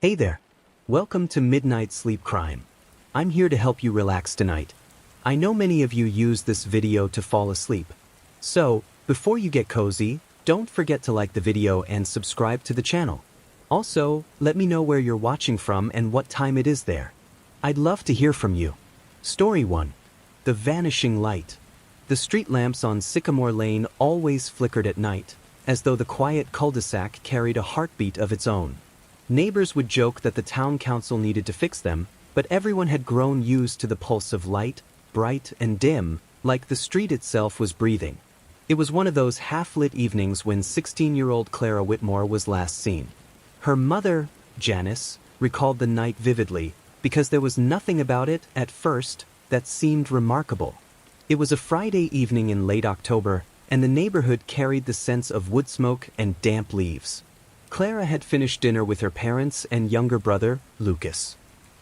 Hey there. Welcome to Midnight Sleep Crime. I'm here to help you relax tonight. I know many of you use this video to fall asleep. So, before you get cozy, don't forget to like the video and subscribe to the channel. Also, let me know where you're watching from and what time it is there. I'd love to hear from you. Story 1. The Vanishing Light. The street lamps on Sycamore Lane always flickered at night, as though the quiet cul-de-sac carried a heartbeat of its own. Neighbors would joke that the town council needed to fix them, but everyone had grown used to the pulse of light, bright and dim, like the street itself was breathing. It was one of those half-lit evenings when 16-year-old Clara Whitmore was last seen. Her mother, Janice, recalled the night vividly, because there was nothing about it, at first, that seemed remarkable. It was a Friday evening in late October, and the neighborhood carried the sense of wood smoke and damp leaves. Clara had finished dinner with her parents and younger brother, Lucas.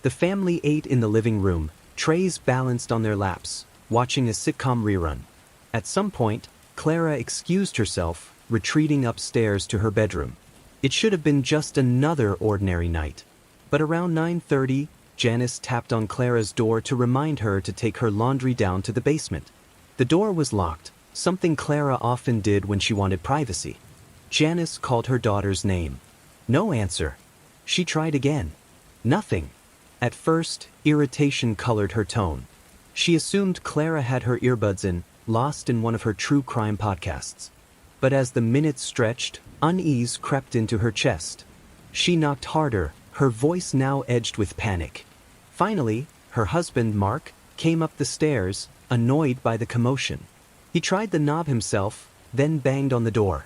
The family ate in the living room, trays balanced on their laps, watching a sitcom rerun. At some point, Clara excused herself, retreating upstairs to her bedroom. It should have been just another ordinary night. But around 9:30, Janice tapped on Clara's door to remind her to take her laundry down to the basement. The door was locked, something Clara often did when she wanted privacy. Janice called her daughter's name. No answer. She tried again. Nothing. At first, irritation colored her tone. She assumed Clara had her earbuds in, lost in one of her true crime podcasts. But as the minutes stretched, unease crept into her chest. She knocked harder, her voice now edged with panic. Finally, her husband, Mark, came up the stairs, annoyed by the commotion. He tried the knob himself, then banged on the door.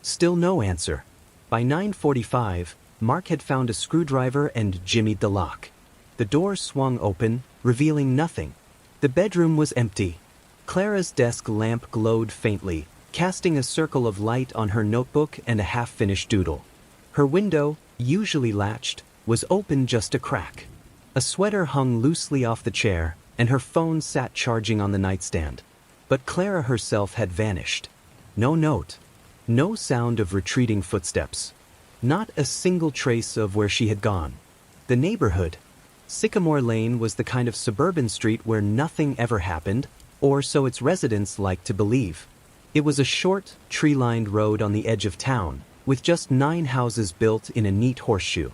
Still no answer. By 9:45, Mark had found a screwdriver and jimmied the lock. The door swung open, revealing nothing. The bedroom was empty. Clara's desk lamp glowed faintly, casting a circle of light on her notebook and a half-finished doodle. Her window, usually latched, was open just a crack. A sweater hung loosely off the chair, and her phone sat charging on the nightstand. But Clara herself had vanished. No note. No sound of retreating footsteps. Not a single trace of where she had gone. The neighborhood. Sycamore Lane was the kind of suburban street where nothing ever happened, or so its residents liked to believe. It was a short, tree-lined road on the edge of town, with just 9 houses built in a neat horseshoe.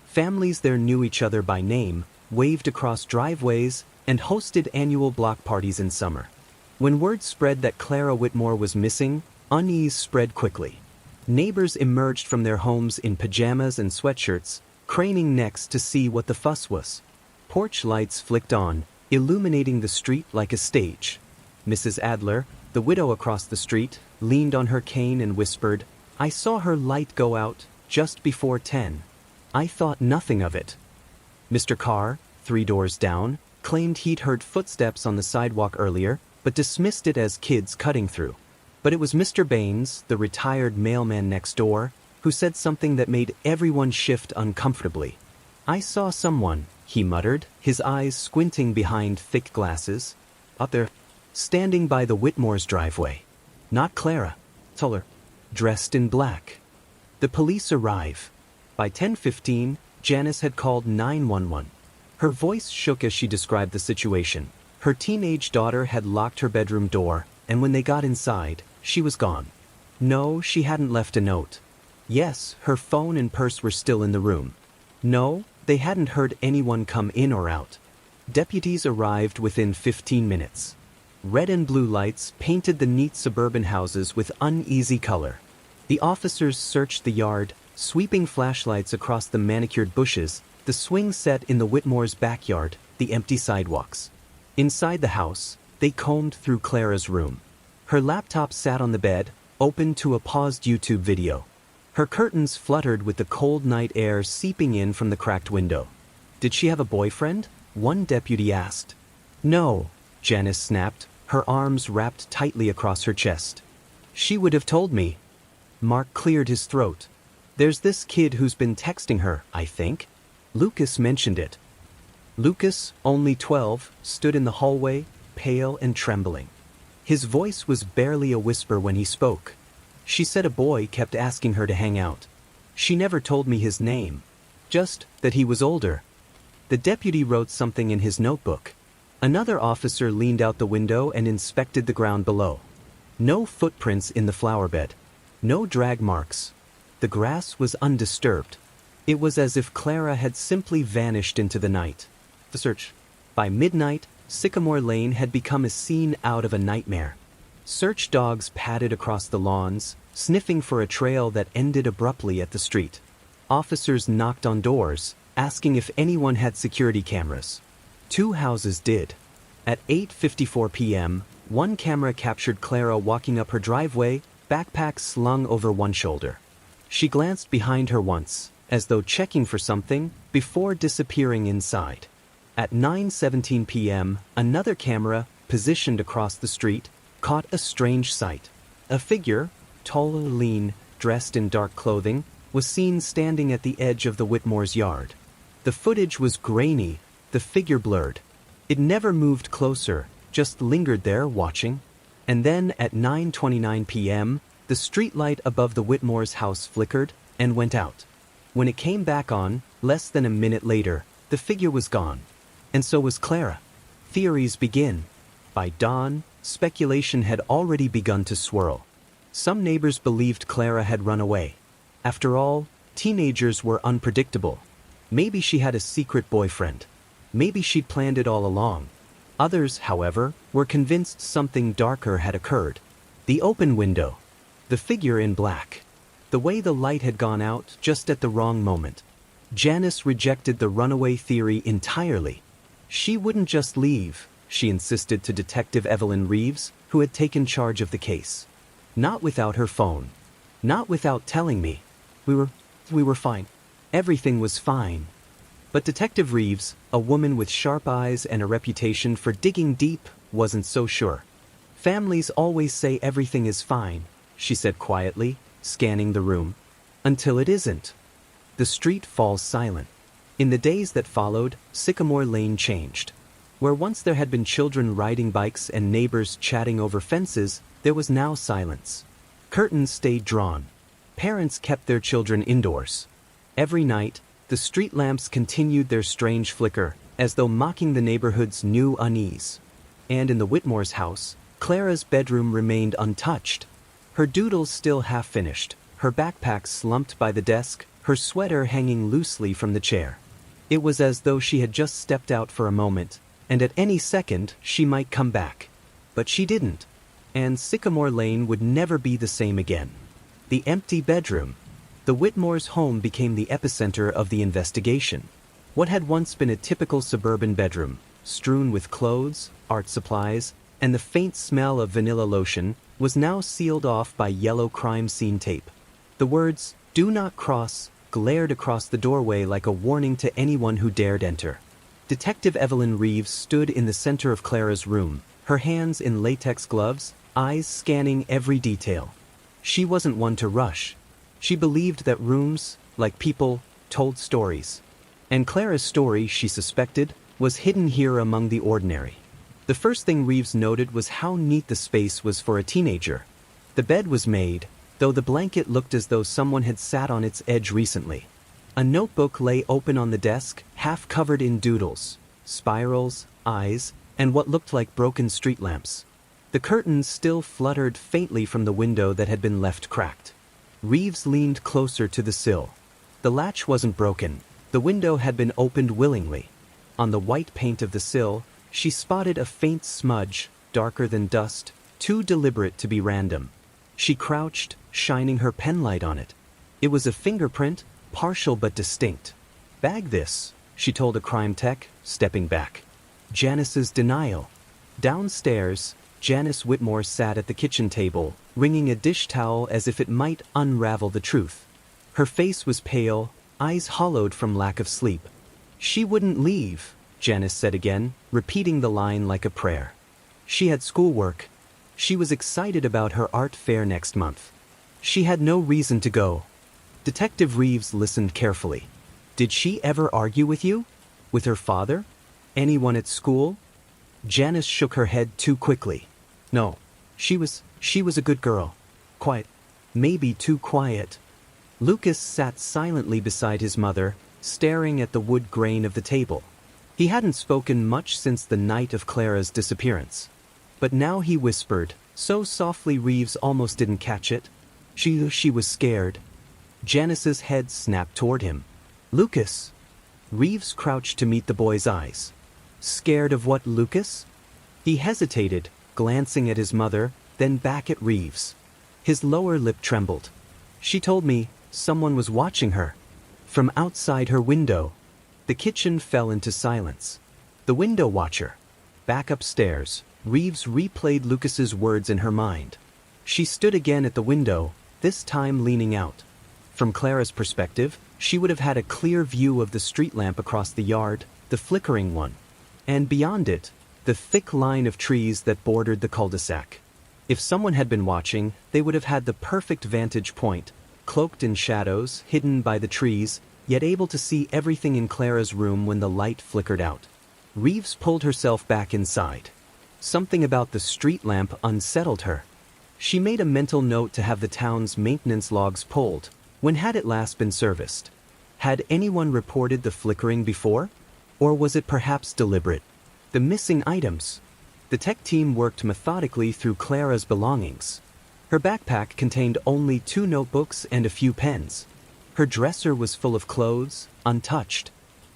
Families there knew each other by name, waved across driveways, and hosted annual block parties in summer. When word spread that Clara Whitmore was missing, unease spread quickly. Neighbors emerged from their homes in pajamas and sweatshirts, craning necks to see what the fuss was. Porch lights flicked on, illuminating the street like a stage. Mrs. Adler, the widow across the street, leaned on her cane and whispered, "I saw her light go out just before 10. I thought nothing of it." Mr. Carr, 3 doors down, claimed he'd heard footsteps on the sidewalk earlier, but dismissed it as kids cutting through. But it was Mr. Baines, the retired mailman next door, who said something that made everyone shift uncomfortably. "I saw someone," he muttered, his eyes squinting behind thick glasses. "Up there, standing by the Whitmore's driveway. Not Clara. Taller. Dressed in black." The police arrive. By 10:15, Janice had called 911. Her voice shook as she described the situation. Her teenage daughter had locked her bedroom door, and when they got inside, she was gone. No, she hadn't left a note. Yes, her phone and purse were still in the room. No, they hadn't heard anyone come in or out. Deputies arrived within 15 minutes. Red and blue lights painted the neat suburban houses with uneasy color. The officers searched the yard, sweeping flashlights across the manicured bushes, the swing set in the Whitmore's backyard, the empty sidewalks. Inside the house, they combed through Clara's room. Her laptop sat on the bed, open to a paused YouTube video. Her curtains fluttered with the cold night air seeping in from the cracked window. "Did she have a boyfriend?" one deputy asked. "No," Janice snapped, her arms wrapped tightly across her chest. "She would have told me." Mark cleared his throat. "There's this kid who's been texting her, I think." Lucas mentioned it. Lucas, only 12, stood in the hallway, pale and trembling. His voice was barely a whisper when he spoke. "She said a boy kept asking her to hang out. She never told me his name." just that he was older. The deputy wrote something in his notebook. Another officer leaned out the window and inspected the ground below. No footprints in the flower bed. No drag marks. The grass was undisturbed. It was as if Clara had simply vanished into the night. The search. By midnight, Sycamore Lane had become a scene out of a nightmare. Search dogs padded across the lawns, sniffing for a trail that ended abruptly at the street. Officers knocked on doors, asking if anyone had security cameras. 2 houses did. At 8:54 p.m., one camera captured Clara walking up her driveway, backpack slung over one shoulder. She glanced behind her once, as though checking for something, before disappearing inside. At 9:17 p.m., another camera, positioned across the street, caught a strange sight. A figure, tall and lean, dressed in dark clothing, was seen standing at the edge of the Whitmore's yard. The footage was grainy, the figure blurred. It never moved closer, just lingered there watching. And then at 9:29 p.m., the streetlight above the Whitmore's house flickered and went out. When it came back on, less than a minute later, the figure was gone. And so was Clara. Theories begin. By dawn, speculation had already begun to swirl. Some neighbors believed Clara had run away. After all, teenagers were unpredictable. Maybe she had a secret boyfriend. Maybe she'd planned it all along. Others, however, were convinced something darker had occurred. The open window. The figure in black. The way the light had gone out just at the wrong moment. Janice rejected the runaway theory entirely. She wouldn't just leave, she insisted to Detective Evelyn Reeves, who had taken charge of the case. Not without her phone. Not without telling me. We were fine. Everything was fine. But Detective Reeves, a woman with sharp eyes and a reputation for digging deep, wasn't so sure. Families always say everything is fine, she said quietly, scanning the room. Until it isn't. The street falls silent. In the days that followed, Sycamore Lane changed. Where once there had been children riding bikes and neighbors chatting over fences, there was now silence. Curtains stayed drawn. Parents kept their children indoors. Every night, the street lamps continued their strange flicker, as though mocking the neighborhood's new unease. And in the Whitmore's house, Clara's bedroom remained untouched. Her doodles still half-finished, her backpack slumped by the desk, her sweater hanging loosely from the chair. It was as though she had just stepped out for a moment, and at any second she might come back. But she didn't. And Sycamore Lane would never be the same again. The empty bedroom. The Whitmore's home became the epicenter of the investigation. What had once been a typical suburban bedroom, strewn with clothes, art supplies, and the faint smell of vanilla lotion, was now sealed off by yellow crime scene tape. The words, "Do not cross," glared across the doorway like a warning to anyone who dared enter. Detective Evelyn Reeves stood in the center of Clara's room, her hands in latex gloves, eyes scanning every detail. She wasn't one to rush. She believed that rooms, like people, told stories. And Clara's story, she suspected, was hidden here among the ordinary. The first thing Reeves noted was how neat the space was for a teenager. The bed was made, though the blanket looked as though someone had sat on its edge recently. A notebook lay open on the desk, half covered in doodles, spirals, eyes, and what looked like broken street lamps. The curtains still fluttered faintly from the window that had been left cracked. Reeves leaned closer to the sill. The latch wasn't broken. The window had been opened willingly. On the white paint of the sill, she spotted a faint smudge, darker than dust, too deliberate to be random. She crouched, shining her penlight on it. It was a fingerprint, partial but distinct. "Bag this," she told a crime tech, stepping back. Janice's denial. Downstairs, Janice Whitmore sat at the kitchen table, wringing a dish towel as if it might unravel the truth. Her face was pale, eyes hollowed from lack of sleep. "She wouldn't leave," Janice said again, repeating the line like a prayer. She had schoolwork. She was excited about her art fair next month. She had no reason to go. Detective Reeves listened carefully. "Did she ever argue with you? With her father? Anyone at school?" Janice shook her head too quickly. "No. She was a good girl. Quiet. Maybe too quiet." Lucas sat silently beside his mother, staring at the wood grain of the table. He hadn't spoken much since the night of Clara's disappearance. But now he whispered, so softly Reeves almost didn't catch it. She was scared. Janice's head snapped toward him. Lucas. Reeves crouched to meet the boy's eyes. Scared of what, Lucas? He hesitated, glancing at his mother, then back at Reeves. His lower lip trembled. She told me someone was watching her. From outside her window. The kitchen fell into silence. The window watcher. Back upstairs, Reeves replayed Lucas's words in her mind. She stood again at the window, this time leaning out. From Clara's perspective, she would have had a clear view of the street lamp across the yard, the flickering one. And beyond it, the thick line of trees that bordered the cul-de-sac. If someone had been watching, they would have had the perfect vantage point, cloaked in shadows, hidden by the trees, yet able to see everything in Clara's room when the light flickered out. Reeves pulled herself back inside. Something about the street lamp unsettled her. She made a mental note to have the town's maintenance logs pulled. When had it last been serviced? Had anyone reported the flickering before? Or was it perhaps deliberate? The missing items. The tech team worked methodically through Clara's belongings. Her backpack contained only 2 notebooks and a few pens. Her dresser was full of clothes, untouched.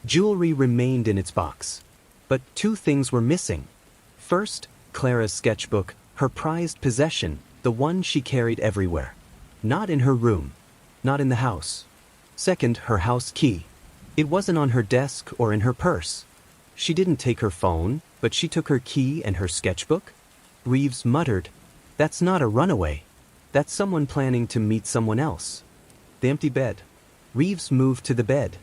Jewelry remained in its box. But 2 things were missing. First, Clara's sketchbook, her prized possession, the one she carried everywhere. Not in her room. Not in the house. Second, her house key. It wasn't on her desk or in her purse. She didn't take her phone, but she took her key and her sketchbook? Reeves muttered, "That's not a runaway. That's someone planning to meet someone else." The empty bed. Reeves moved to the bed.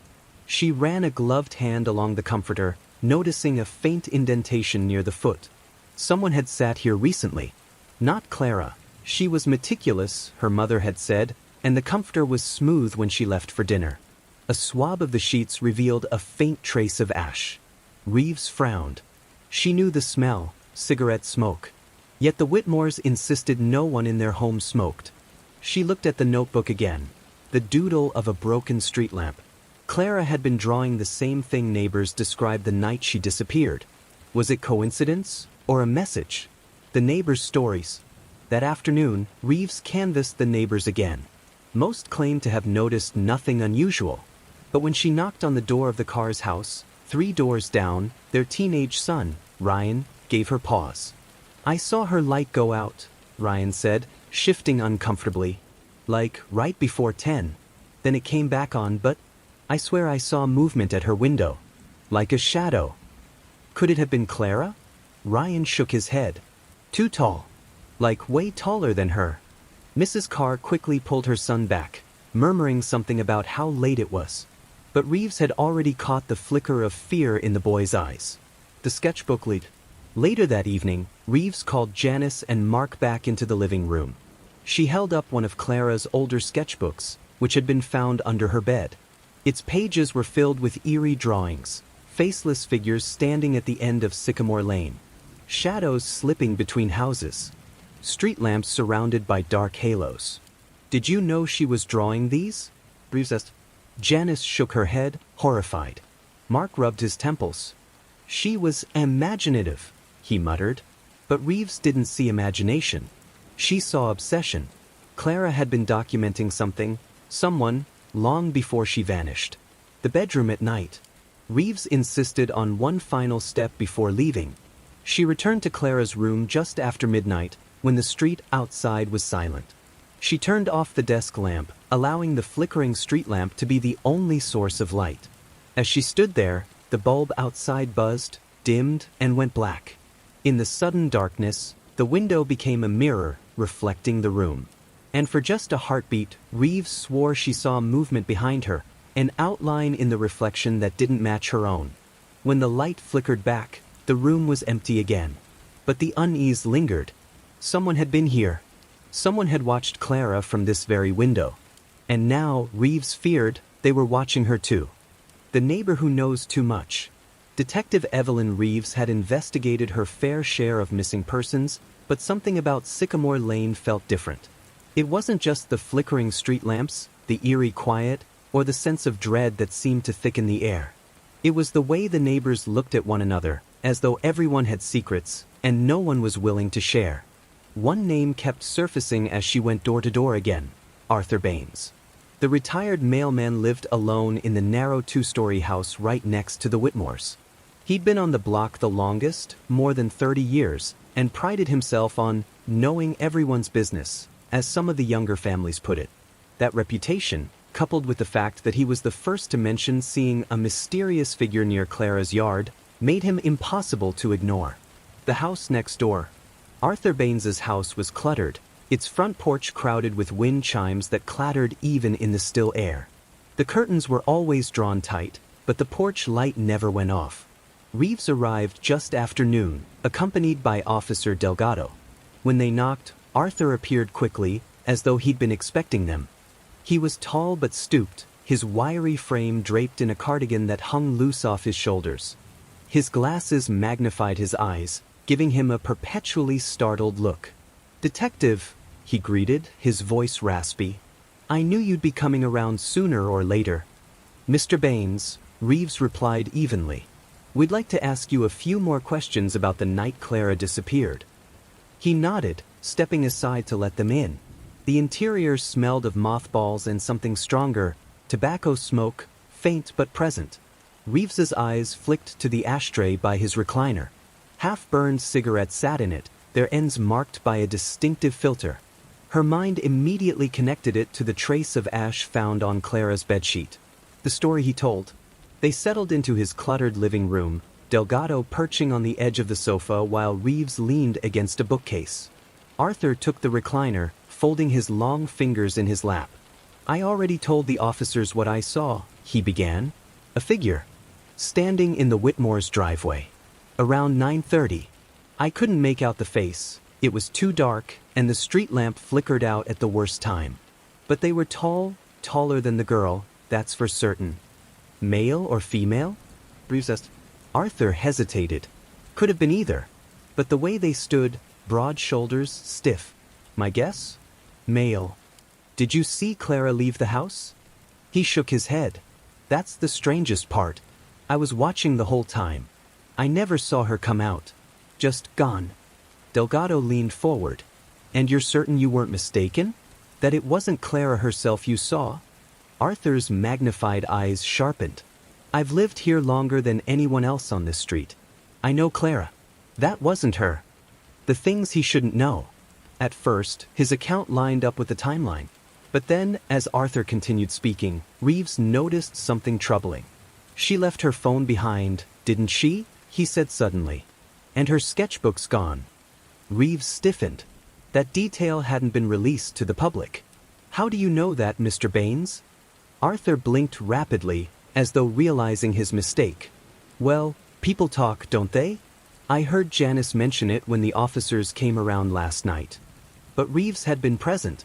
She ran a gloved hand along the comforter, noticing a faint indentation near the foot. Someone had sat here recently. Not Clara. She was meticulous, her mother had said, and the comforter was smooth when she left for dinner. A swab of the sheets revealed a faint trace of ash. Reeves frowned. She knew the smell, cigarette smoke. Yet the Whitmores insisted no one in their home smoked. She looked at the notebook again. The doodle of a broken street lamp. Clara had been drawing the same thing neighbors described the night she disappeared. Was it coincidence or a message? The neighbors' stories. That afternoon, Reeves canvassed the neighbors again. Most claimed to have noticed nothing unusual. But when she knocked on the door of the Carr's house, 3 doors down, their teenage son, Ryan, gave her pause. "I saw her light go out," Ryan said, shifting uncomfortably. "Like, right before 10. Then it came back on, but I swear I saw movement at her window. Like a shadow." Could it have been Clara? Ryan shook his head. Too tall. Like way taller than her. Mrs. Carr quickly pulled her son back, murmuring something about how late it was. But Reeves had already caught the flicker of fear in the boy's eyes. The sketchbook lead. Later that evening, Reeves called Janice and Mark back into the living room. She held up one of Clara's older sketchbooks, which had been found under her bed. Its pages were filled with eerie drawings, faceless figures standing at the end of Sycamore Lane, shadows slipping between houses, street lamps surrounded by dark halos. "Did you know she was drawing these?" Reeves asked. Janice shook her head, horrified. Mark rubbed his temples. "She was imaginative," he muttered. But Reeves didn't see imagination. She saw obsession. Clara had been documenting someone, long before she vanished. The bedroom at night. Reeves insisted on one final step before leaving. She returned to Clara's room just after midnight, when the street outside was silent. She turned off the desk lamp, allowing the flickering street lamp to be the only source of light. As she stood there, the bulb outside buzzed, dimmed, and went black. In the sudden darkness, the window became a mirror, reflecting the room. And for just a heartbeat, Reeves swore she saw movement behind her, an outline in the reflection that didn't match her own. When the light flickered back, the room was empty again. But the unease lingered. Someone had been here. Someone had watched Clara from this very window. And now, Reeves feared, they were watching her too. The neighbor who knows too much. Detective Evelyn Reeves had investigated her fair share of missing persons, but something about Sycamore Lane felt different. It wasn't just the flickering street lamps, the eerie quiet, or the sense of dread that seemed to thicken the air. It was the way the neighbors looked at one another, as though everyone had secrets, and no one was willing to share. One name kept surfacing as she went door to door again: Arthur Baines. The retired mailman lived alone in the narrow two-story house right next to the Whitmores. He'd been on the block the longest, more than 30 years, and prided himself on knowing everyone's business, as some of the younger families put it. That reputation, coupled with the fact that he was the first to mention seeing a mysterious figure near Clara's yard, made him impossible to ignore. The house next door. Arthur Baines's house was cluttered, its front porch crowded with wind chimes that clattered even in the still air. The curtains were always drawn tight, but the porch light never went off. Reeves arrived just after noon, accompanied by Officer Delgado. When they knocked, Arthur appeared quickly, as though he'd been expecting them. He was tall but stooped, his wiry frame draped in a cardigan that hung loose off his shoulders. His glasses magnified his eyes, giving him a perpetually startled look. "Detective," he greeted, his voice raspy. "I knew you'd be coming around sooner or later." "Mr. Baines," Reeves replied evenly. "We'd like to ask you a few more questions about the night Clara disappeared." He nodded, stepping aside to let them in. The interior smelled of mothballs and something stronger, tobacco smoke, faint but present. Reeves's eyes flicked to the ashtray by his recliner. Half-burned cigarettes sat in it, their ends marked by a distinctive filter. Her mind immediately connected it to the trace of ash found on Clara's bedsheet. The story he told. They settled into his cluttered living room, Delgado perching on the edge of the sofa while Reeves leaned against a bookcase. Arthur took the recliner, folding his long fingers in his lap. "I already told the officers what I saw," he began. "A figure. Standing in the Whitmore's driveway. Around 9:30. I couldn't make out the face, it was too dark, and the street lamp flickered out at the worst time. But they were tall, taller than the girl, that's for certain." "Male or female?" Reeves asked. Arthur hesitated. Could have been either. But the way they stood, broad shoulders, stiff. "My guess? Male." "Did you see Clara leave the house?" He shook his head. "That's the strangest part. I was watching the whole time. I never saw her come out. Just gone." Delgado leaned forward. "And you're certain you weren't mistaken? That it wasn't Clara herself you saw?" Arthur's magnified eyes sharpened. "I've lived here longer than anyone else on this street. I know Clara. That wasn't her." The things he shouldn't know. At first, his account lined up with the timeline. But then, as Arthur continued speaking, Reeves noticed something troubling. "She left her phone behind, didn't she?" he said suddenly. "And her sketchbook's gone." Reeves stiffened. That detail hadn't been released to the public. "How do you know that, Mr. Baines?" Arthur blinked rapidly, as though realizing his mistake. "Well, people talk, don't they? I heard Janice mention it when the officers came around last night." But Reeves had been present.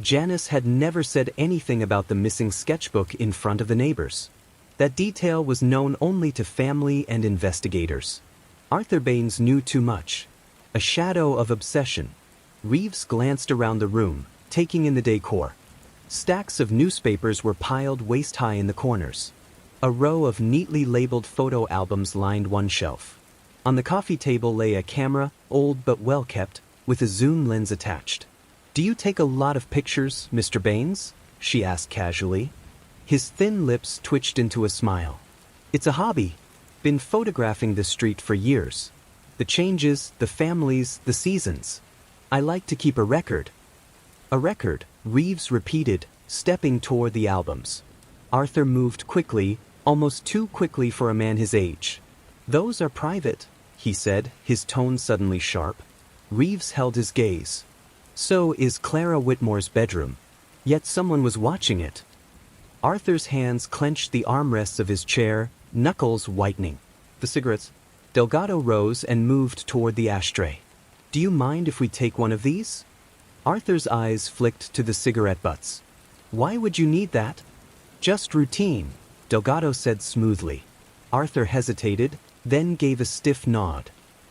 Janice had never said anything about the missing sketchbook in front of the neighbors. That detail was known only to family and investigators. Arthur Baines knew too much. A shadow of obsession. Reeves glanced around the room, taking in the decor. Stacks of newspapers were piled waist-high in the corners. A row of neatly labeled photo albums lined one shelf. On the coffee table lay a camera, old but well-kept, with a zoom lens attached. "Do you take a lot of pictures, Mr. Baines?" she asked casually. His thin lips twitched into a smile. "It's a hobby. Been photographing this street for years. The changes, the families, the seasons. I like to keep a record." "A record," Reeves repeated, stepping toward the albums. Arthur moved quickly, almost too quickly for a man his age. "Those are private," he said, his tone suddenly sharp. Reeves held his gaze. "So is Clara Whitmore's bedroom. Yet someone was watching it." Arthur's hands clenched the armrests of his chair, knuckles whitening. "The cigarettes." Delgado rose and moved toward the ashtray. "Do you mind if we take one of these?" Arthur's eyes flicked to the cigarette butts. "Why would you need that?" "Just routine," Delgado said smoothly. Arthur hesitated, then gave a stiff nod.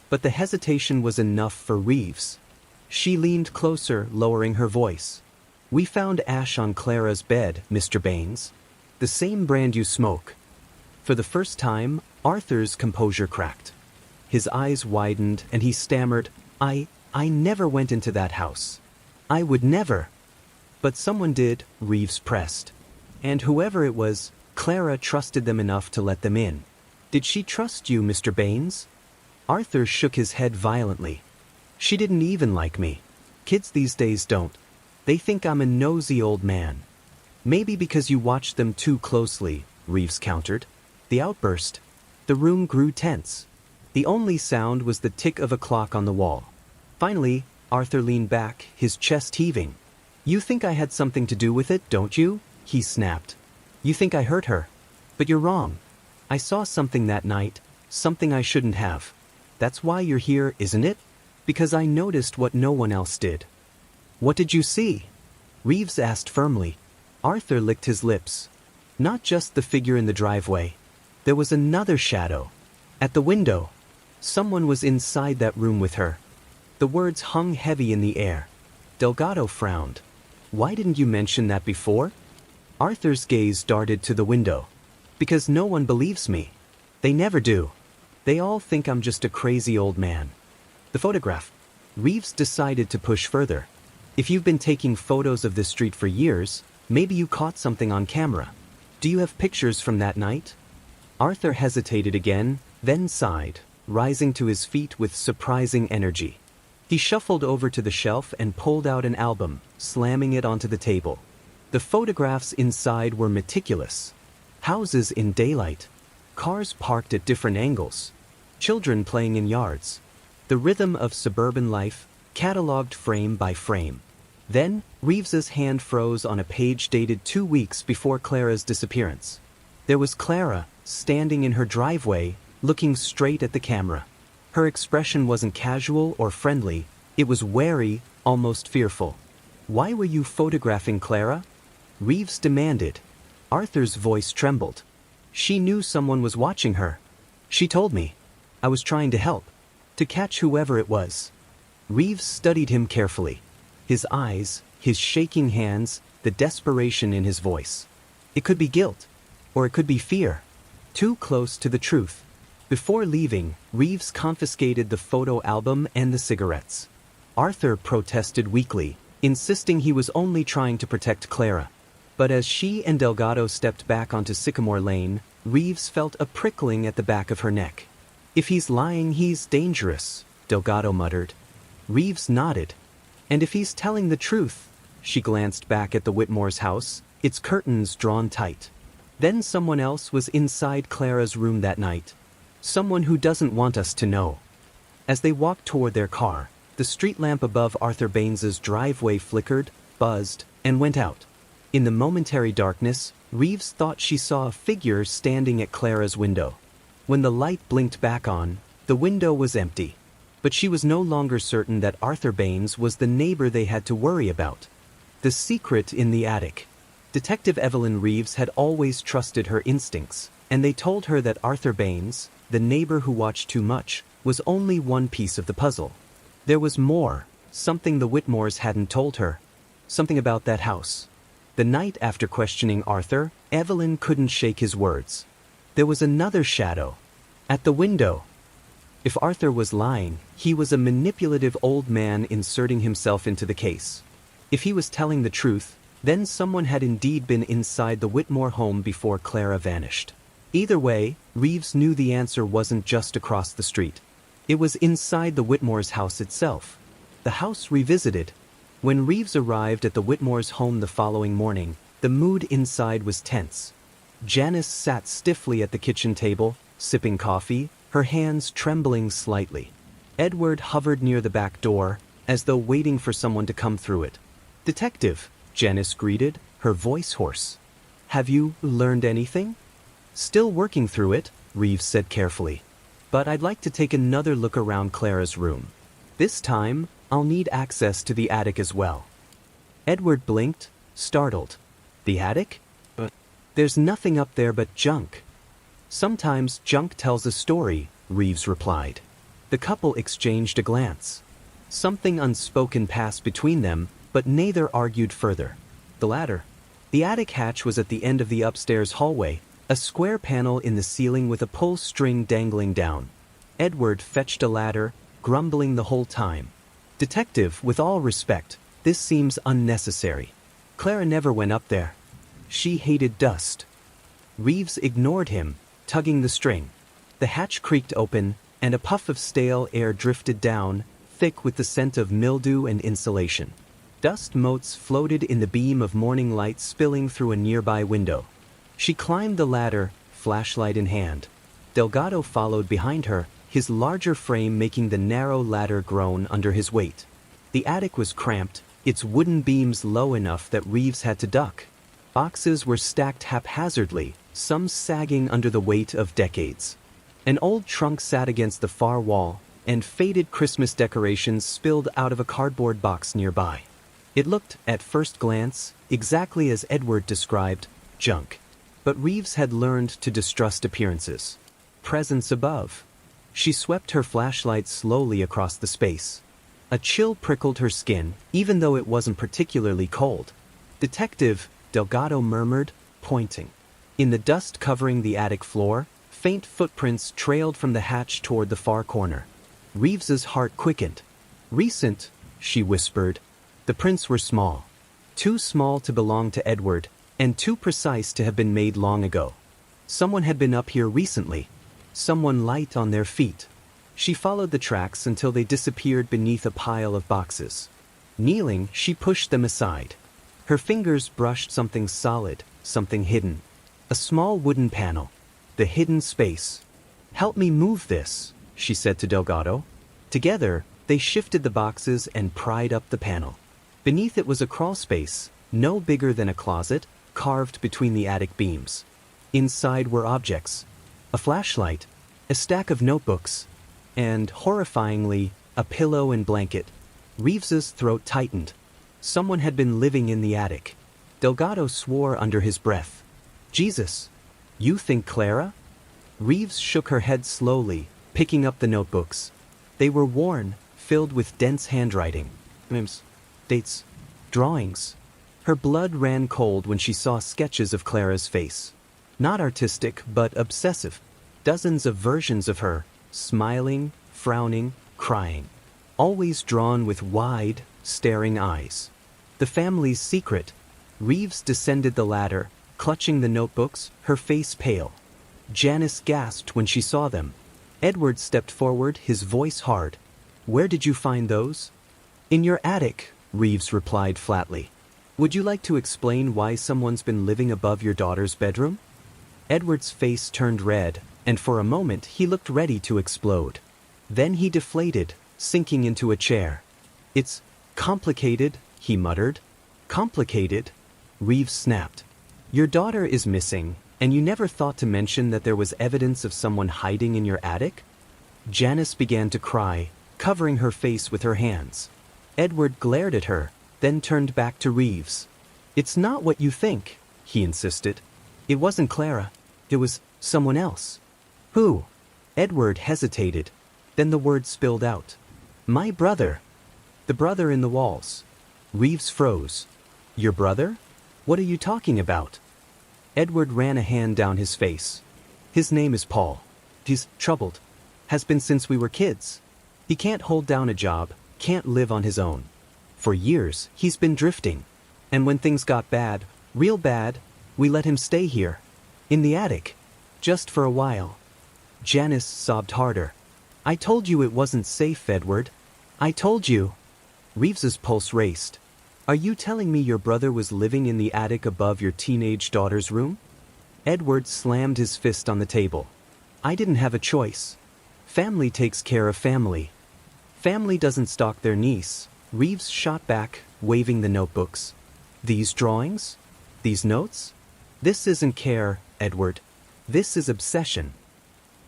But the hesitation was enough for Reeves. She leaned closer, lowering her voice. "We found ash on Clara's bed, Mr. Baines. The same brand you smoke. For the first time, Arthur's composure cracked. His eyes widened and he stammered, I never went into that house. I would never. But someone did, Reeves pressed. And whoever it was, Clara trusted them enough to let them in. Did she trust you, Mr. Baines? Arthur shook his head violently. She didn't even like me. Kids these days don't. They think I'm a nosy old man. Maybe because you watched them too closely, Reeves countered. The outburst. The room grew tense. The only sound was the tick of a clock on the wall. Finally, Arthur leaned back, his chest heaving. You think I had something to do with it, don't you? He snapped. You think I hurt her. But you're wrong. I saw something that night, something I shouldn't have. That's why you're here, isn't it? Because I noticed what no one else did. What did you see? Reeves asked firmly. Arthur licked his lips. Not just the figure in the driveway. There was another shadow. At the window. Someone was inside that room with her. The words hung heavy in the air. Delgado frowned. Why didn't you mention that before? Arthur's gaze darted to the window. Because no one believes me. They never do. They all think I'm just a crazy old man. The photograph. Reeves decided to push further. If you've been taking photos of this street for years, maybe you caught something on camera. Do you have pictures from that night? Arthur hesitated again, then sighed, rising to his feet with surprising energy. He shuffled over to the shelf and pulled out an album, slamming it onto the table. The photographs inside were meticulous. Houses in daylight. Cars parked at different angles. Children playing in yards. The rhythm of suburban life, catalogued frame by frame. Then, Reeves's hand froze on a page dated 2 weeks before Clara's disappearance. There was Clara, standing in her driveway, looking straight at the camera. Her expression wasn't casual or friendly, it was wary, almost fearful. Why were you photographing Clara? Reeves demanded. Arthur's voice trembled. She knew someone was watching her. She told me. I was trying to help. To catch whoever it was. Reeves studied him carefully. His eyes, his shaking hands, the desperation in his voice. It could be guilt. Or it could be fear. Too close to the truth. Before leaving, Reeves confiscated the photo album and the cigarettes. Arthur protested weakly, insisting he was only trying to protect Clara. But as she and Delgado stepped back onto Sycamore Lane, Reeves felt a prickling at the back of her neck. If he's lying, he's dangerous, Delgado muttered. Reeves nodded. And if he's telling the truth, she glanced back at the Whitmore's house, its curtains drawn tight. Then someone else was inside Clara's room that night. Someone who doesn't want us to know. As they walked toward their car, the street lamp above Arthur Baines's driveway flickered, buzzed, and went out. In the momentary darkness, Reeves thought she saw a figure standing at Clara's window. When the light blinked back on, the window was empty. But she was no longer certain that Arthur Baines was the neighbor they had to worry about. The secret in the attic. Detective Evelyn Reeves had always trusted her instincts, and they told her that Arthur Baines, the neighbor who watched too much, was only one piece of the puzzle. There was more, something the Whitmores hadn't told her. Something about that house. The night after questioning Arthur, Evelyn couldn't shake his words. There was another shadow. At the window. If Arthur was lying, he was a manipulative old man inserting himself into the case. If he was telling the truth, then someone had indeed been inside the Whitmore home before Clara vanished. Either way, Reeves knew the answer wasn't just across the street. It was inside the Whitmore's house itself. The house revisited. When Reeves arrived at the Whitmore's home the following morning, the mood inside was tense. Janice sat stiffly at the kitchen table, sipping coffee, her hands trembling slightly. Edward hovered near the back door, as though waiting for someone to come through it. "Detective," Janice greeted, her voice hoarse. "Have you learned anything?" "Still working through it," Reeves said carefully. "But I'd like to take another look around Clara's room. This time, I'll need access to the attic as well." Edward blinked, startled. "The attic? But there's nothing up there but junk." "Sometimes junk tells a story," Reeves replied. The couple exchanged a glance. Something unspoken passed between them, but neither argued further. The ladder. The attic hatch was at the end of the upstairs hallway, a square panel in the ceiling with a pull string dangling down. Edward fetched a ladder, grumbling the whole time. "Detective, with all respect, this seems unnecessary. Clara never went up there. She hated dust." Reeves ignored him, tugging the string. The hatch creaked open, and a puff of stale air drifted down, thick with the scent of mildew and insulation. Dust motes floated in the beam of morning light spilling through a nearby window. She climbed the ladder, flashlight in hand. Delgado followed behind her, his larger frame making the narrow ladder groan under his weight. The attic was cramped, its wooden beams low enough that Reeves had to duck. Boxes were stacked haphazardly, some sagging under the weight of decades. An old trunk sat against the far wall, and faded Christmas decorations spilled out of a cardboard box nearby. It looked, at first glance, exactly as Edward described, junk. But Reeves had learned to distrust appearances. Presence above. She swept her flashlight slowly across the space. A chill prickled her skin, even though it wasn't particularly cold. "Detective," Delgado murmured, pointing. In the dust covering the attic floor, faint footprints trailed from the hatch toward the far corner. Reeves's heart quickened. "Recent," she whispered. The prints were small. Too small to belong to Edward, and too precise to have been made long ago. Someone had been up here recently. Someone light on their feet. She followed the tracks until they disappeared beneath a pile of boxes. Kneeling, she pushed them aside. Her fingers brushed something solid, something hidden. A small wooden panel. The hidden space. "Help me move this," she said to Delgado. Together, they shifted the boxes and pried up the panel. Beneath it was a crawl space, no bigger than a closet, carved between the attic beams. Inside were objects. A flashlight, a stack of notebooks, and, horrifyingly, a pillow and blanket. Reeves's throat tightened. Someone had been living in the attic. Delgado swore under his breath. "Jesus, you think Clara?" Reeves shook her head slowly, picking up the notebooks. They were worn, filled with dense handwriting. Names, dates, drawings. Her blood ran cold when she saw sketches of Clara's face. Not artistic, but obsessive. Dozens of versions of her, smiling, frowning, crying. Always drawn with wide, staring eyes. The family's secret. Reeves descended the ladder, clutching the notebooks, her face pale. Janice gasped when she saw them. Edward stepped forward, his voice hard. "Where did you find those?" "In your attic," Reeves replied flatly. "Would you like to explain why someone's been living above your daughter's bedroom?" Edward's face turned red, and for a moment he looked ready to explode. Then he deflated, sinking into a chair. "It's complicated," he muttered. "Complicated?" Reeves snapped. "Your daughter is missing, and you never thought to mention that there was evidence of someone hiding in your attic?" Janice began to cry, covering her face with her hands. Edward glared at her, then turned back to Reeves. "It's not what you think," he insisted. "It wasn't Clara. It was someone else." "Who?" Edward hesitated. Then the word spilled out. "My brother." "The brother in the walls." Reeves froze. "Your brother? What are you talking about?" Edward ran a hand down his face. "His name is Paul. He's troubled. Has been since we were kids. He can't hold down a job, can't live on his own. For years, he's been drifting. And when things got bad, real bad, we let him stay here. In the attic. Just for a while." Janice sobbed harder. "I told you it wasn't safe, Edward. I told you." Reeves's pulse raced. "Are you telling me your brother was living in the attic above your teenage daughter's room?" Edward slammed his fist on the table. "I didn't have a choice. Family takes care of family. Family doesn't stalk their niece." Reeves shot back, waving the notebooks. "These drawings? These notes? This isn't care, Edward. This is obsession."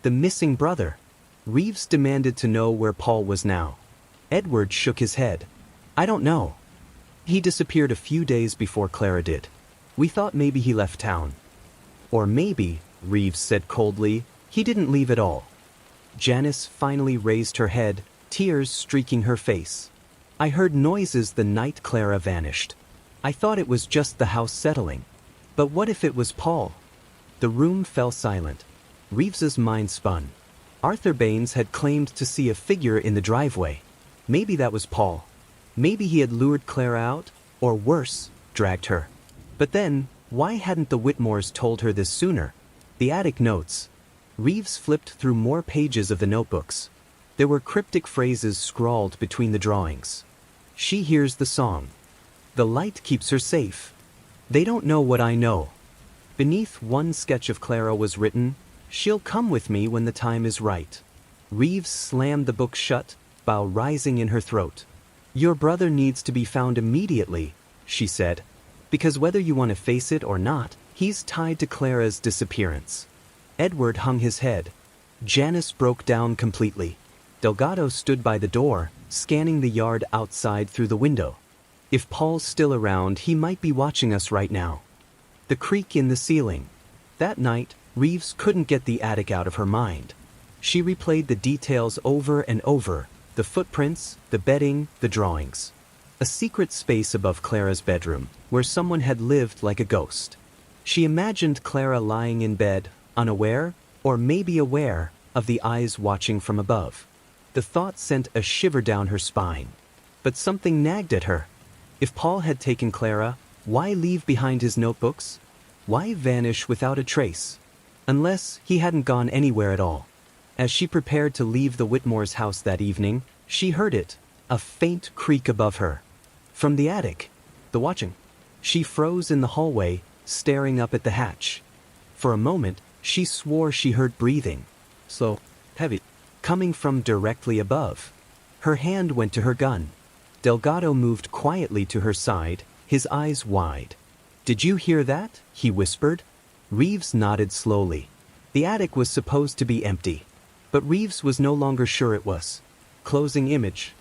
The missing brother. Reeves demanded to know where Paul was now. Edward shook his head. "I don't know. He disappeared a few days before Clara did. We thought maybe he left town. Or maybe," Reeves said coldly, "he didn't leave at all." Janice finally raised her head, tears streaking her face. "I heard noises the night Clara vanished. I thought it was just the house settling. But what if it was Paul? The room fell silent. Reeves's mind spun. Arthur Baines had claimed to see a figure in the driveway. Maybe that was Paul. Maybe he had lured Clara out, or worse, dragged her. But then, why hadn't the Whitmores told her this sooner? The attic notes. Reeves flipped through more pages of the notebooks. There were cryptic phrases scrawled between the drawings. She hears the song. The light keeps her safe. They don't know what I know. Beneath one sketch of Clara was written, "She'll come with me when the time is right." Reeves slammed the book shut, bow rising in her throat. "Your brother needs to be found immediately," she said. "Because whether you want to face it or not, he's tied to Clara's disappearance." Edward hung his head. Janice broke down completely. Delgado stood by the door, scanning the yard outside through the window. If Paul's still around, he might be watching us right now. The creak in the ceiling. That night, Reeves couldn't get the attic out of her mind. She replayed the details over and over, the footprints, the bedding, the drawings. A secret space above Clara's bedroom, where someone had lived like a ghost. She imagined Clara lying in bed, unaware, or maybe aware, of the eyes watching from above. The thought sent a shiver down her spine. But something nagged at her. If Paul had taken Clara, why leave behind his notebooks? Why vanish without a trace? Unless he hadn't gone anywhere at all. As she prepared to leave the Whitmores' house that evening, she heard it, a faint creak above her. From the attic, the watching. She froze in the hallway, staring up at the hatch. For a moment, she swore she heard breathing. Slow, heavy, coming from directly above. Her hand went to her gun. Delgado moved quietly to her side, his eyes wide. "Did you hear that?" he whispered. Reeves nodded slowly. The attic was supposed to be empty. But Reeves was no longer sure it was. Closing image.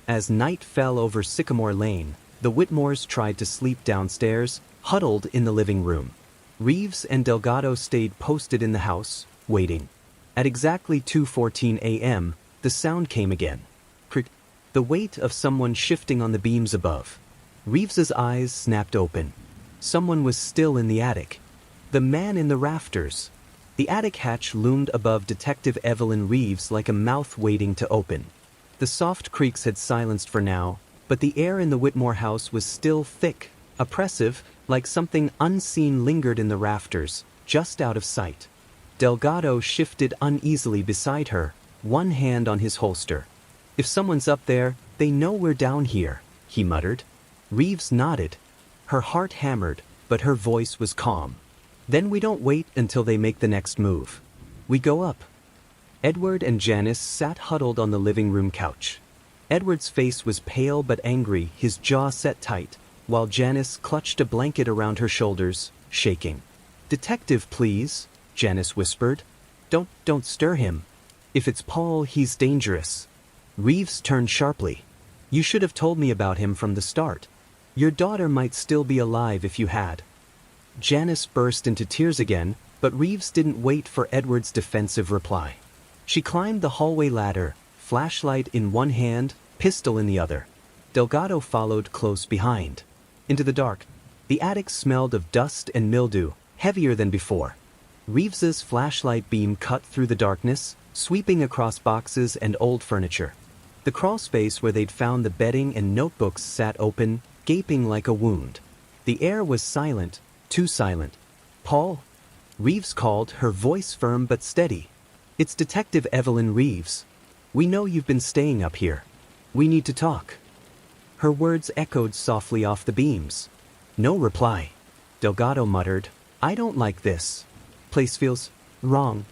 As night fell over Sycamore Lane, the Whitmores tried to sleep downstairs, huddled in the living room. Reeves and Delgado stayed posted in the house, waiting. At exactly 2:14 a.m., the sound came again. Crick. The weight of someone shifting on the beams above. Reeves's eyes snapped open. Someone was still in the attic. The man in the rafters. The attic hatch loomed above Detective Evelyn Reeves like a mouth waiting to open. The soft creaks had silenced for now, but the air in the Whitmore house was still thick, oppressive, like something unseen lingered in the rafters, just out of sight. Delgado shifted uneasily beside her, one hand on his holster. "If someone's up there, they know we're down here," he muttered. Reeves nodded. Her heart hammered, but her voice was calm. "Then we don't wait until they make the next move. We go up." Edward and Janice sat huddled on the living room couch. Edward's face was pale but angry, his jaw set tight, while Janice clutched a blanket around her shoulders, shaking. "Detective, please," Janice whispered. Don't stir him. If it's Paul, he's dangerous." Reeves turned sharply. "You should have told me about him from the start. Your daughter might still be alive if you had." Janice burst into tears again, but Reeves didn't wait for Edward's defensive reply. She climbed the hallway ladder, flashlight in one hand, pistol in the other. Delgado followed close behind. Into the dark. The attic smelled of dust and mildew, heavier than before. Reeves's flashlight beam cut through the darkness, sweeping across boxes and old furniture. The crawl space where they'd found the bedding and notebooks sat open, gaping like a wound. The air was silent, too silent. "Paul?" Reeves called, her voice firm but steady. "It's Detective Evelyn Reeves. We know you've been staying up here. We need to talk." Her words echoed softly off the beams. No reply. Delgado muttered, "I don't like this. Place feels wrong."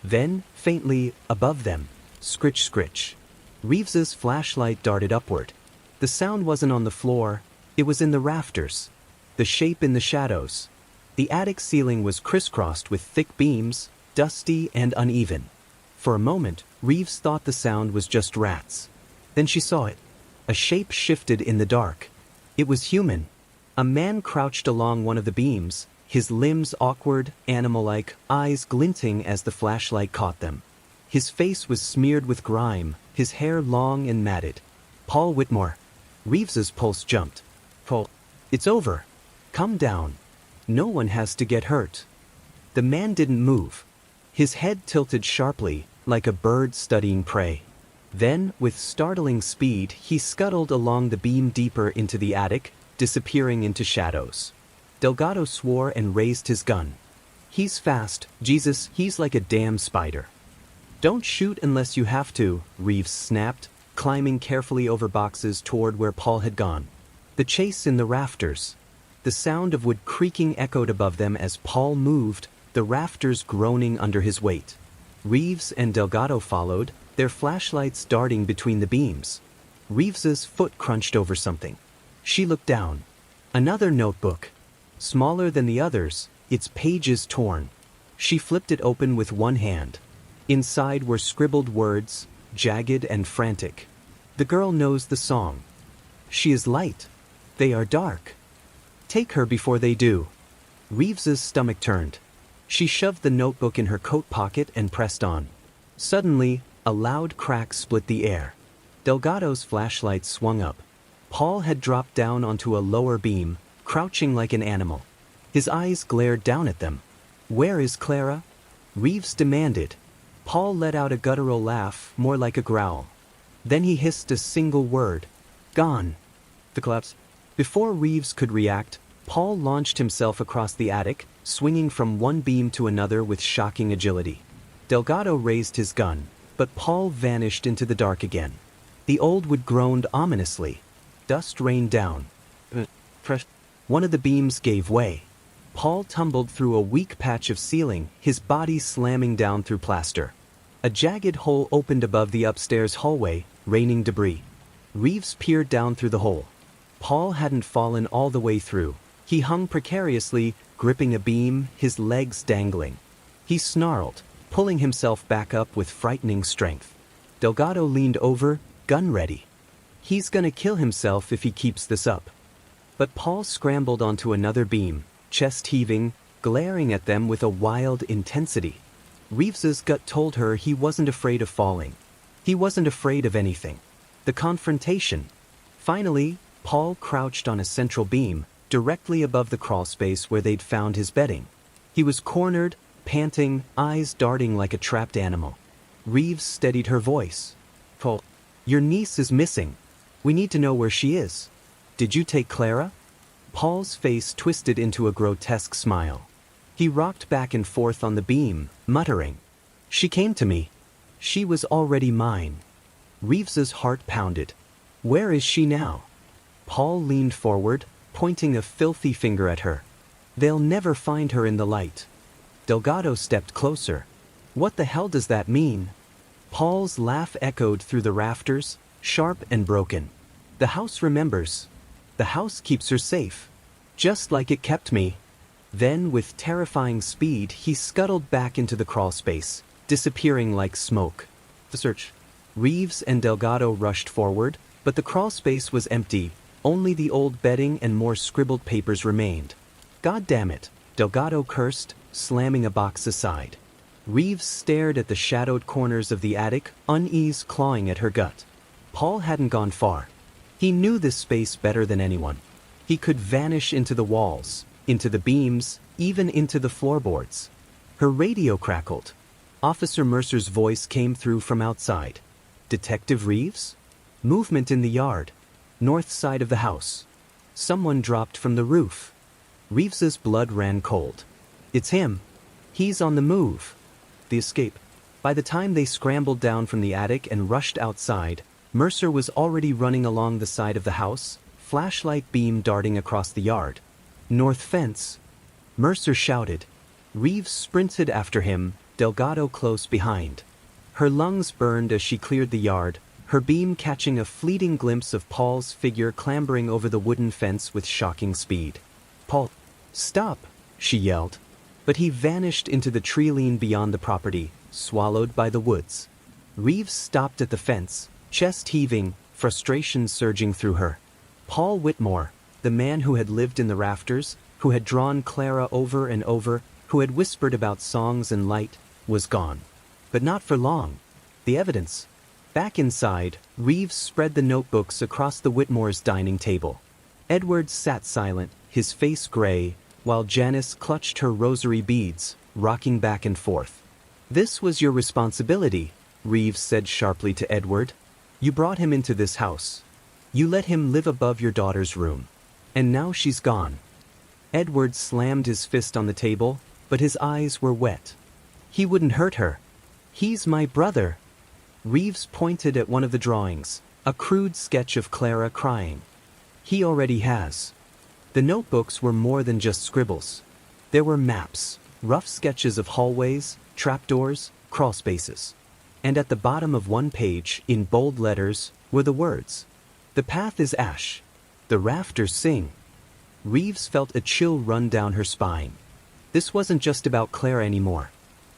Then, faintly, above them, scritch scritch. Reeves's flashlight darted upward. The sound wasn't on the floor, it was in the rafters. The shape in the shadows. The attic ceiling was crisscrossed with thick beams, dusty and uneven. For a moment, Reeves thought the sound was just rats. Then she saw it. A shape shifted in the dark. It was human. A man crouched along one of the beams, his limbs awkward, animal-like, eyes glinting as the flashlight caught them. His face was smeared with grime, his hair long and matted. "Paul Whitmore." Reeves's pulse jumped. "Paul, it's over. Come down." No one has to get hurt. The man didn't move. His head tilted sharply, like a bird studying prey. Then, with startling speed, he scuttled along the beam deeper into the attic, disappearing into shadows. Delgado swore and raised his gun. He's fast, Jesus, he's like a damn spider. Don't shoot unless you have to, Reeves snapped, climbing carefully over boxes toward where Paul had gone. The chase in the rafters. The sound of wood creaking echoed above them as Paul moved, the rafters groaning under his weight. Reeves and Delgado followed, their flashlights darting between the beams. Reeves's foot crunched over something. She looked down. Another notebook. Smaller than the others, its pages torn. She flipped it open with one hand. Inside were scribbled words, jagged and frantic. The girl knows the song. She is light. They are dark. Take her before they do. Reeves's stomach turned. She shoved the notebook in her coat pocket and pressed on. Suddenly, a loud crack split the air. Delgado's flashlight swung up. Paul had dropped down onto a lower beam, crouching like an animal. His eyes glared down at them. Where is Clara? Reeves demanded. Paul let out a guttural laugh, more like a growl. Then he hissed a single word. Gone. The collapse. Before Reeves could react, Paul launched himself across the attic, swinging from one beam to another with shocking agility. Delgado raised his gun, but Paul vanished into the dark again. The old wood groaned ominously. Dust rained down. One of the beams gave way. Paul tumbled through a weak patch of ceiling, his body slamming down through plaster. A jagged hole opened above the upstairs hallway, raining debris. Reeves peered down through the hole. Paul hadn't fallen all the way through. He hung precariously, gripping a beam, his legs dangling. He snarled, pulling himself back up with frightening strength. Delgado leaned over, gun ready. He's gonna kill himself if he keeps this up. But Paul scrambled onto another beam, chest heaving, glaring at them with a wild intensity. Reeves's gut told her he wasn't afraid of falling. He wasn't afraid of anything. The confrontation. Finally, Paul crouched on a central beam, directly above the crawlspace where they'd found his bedding. He was cornered, panting, eyes darting like a trapped animal. Reeves steadied her voice. Paul, your niece is missing. We need to know where she is. Did you take Clara? Paul's face twisted into a grotesque smile. He rocked back and forth on the beam, muttering. She came to me. She was already mine. Reeves's heart pounded. Where is she now? Paul leaned forward, pointing a filthy finger at her. They'll never find her in the light. Delgado stepped closer. What the hell does that mean? Paul's laugh echoed through the rafters, sharp and broken. The house remembers. The house keeps her safe. Just like it kept me. Then, with terrifying speed, he scuttled back into the crawlspace, disappearing like smoke. The search. Reeves and Delgado rushed forward, but the crawlspace was empty. Only the old bedding and more scribbled papers remained. God damn it, Delgado cursed, slamming a box aside. Reeves stared at the shadowed corners of the attic, unease clawing at her gut. Paul hadn't gone far. He knew this space better than anyone. He could vanish into the walls, into the beams, even into the floorboards. Her radio crackled. Officer Mercer's voice came through from outside. Detective Reeves? Movement in the yard. North side of the house. Someone dropped from the roof. Reeves's blood ran cold. It's him. He's on the move. The escape. By the time they scrambled down from the attic and rushed outside, Mercer was already running along the side of the house, flashlight beam darting across the yard. North fence. Mercer shouted. Reeves sprinted after him, Delgado close behind. Her lungs burned as she cleared the yard, her beam catching a fleeting glimpse of Paul's figure clambering over the wooden fence with shocking speed. Paul, stop, she yelled. But he vanished into the tree line beyond the property, swallowed by the woods. Reeves stopped at the fence, chest heaving, frustration surging through her. Paul Whitmore, the man who had lived in the rafters, who had drawn Clara over and over, who had whispered about songs and light, was gone. But not for long. The evidence. Back inside, Reeves spread the notebooks across the Whitmores' dining table. Edward sat silent, his face gray, while Janice clutched her rosary beads, rocking back and forth. "This was your responsibility," Reeves said sharply to Edward. "You brought him into this house. You let him live above your daughter's room. And now she's gone." Edward slammed his fist on the table, but his eyes were wet. "He wouldn't hurt her. He's my brother." Reeves pointed at one of the drawings, a crude sketch of Clara crying. "He already has." The notebooks were more than just scribbles. There were maps, rough sketches of hallways, trapdoors, crawlspaces. And at the bottom of one page, in bold letters, were the words, "The path is ash. The rafters sing." Reeves felt a chill run down her spine. This wasn't just about Clara anymore.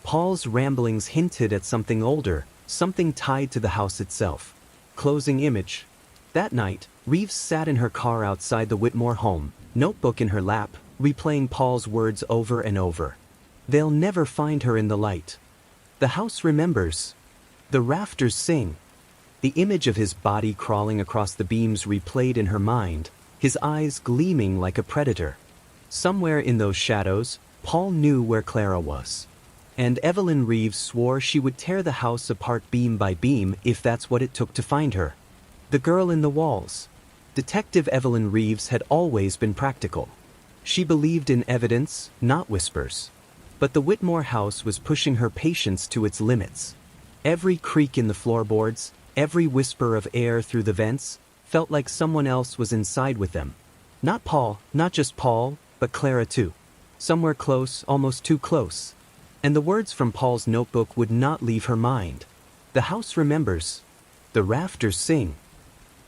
Paul's ramblings hinted at something older, something tied to the house itself. Closing image. That night, Reeves sat in her car outside the Whitmore home, notebook in her lap, replaying Paul's words over and over. "They'll never find her in the light. The house remembers. The rafters sing." The image of his body crawling across the beams replayed in her mind, his eyes gleaming like a predator. Somewhere in those shadows, Paul knew where Clara was. And Evelyn Reeves swore she would tear the house apart beam by beam if that's what it took to find her. The girl in the walls. Detective Evelyn Reeves had always been practical. She believed in evidence, not whispers. But the Whitmore house was pushing her patience to its limits. Every creak in the floorboards, every whisper of air through the vents, felt like someone else was inside with them. Not Paul, not just Paul, but Clara too. Somewhere close, almost too close. And the words from Paul's notebook would not leave her mind. The house remembers. The rafters sing.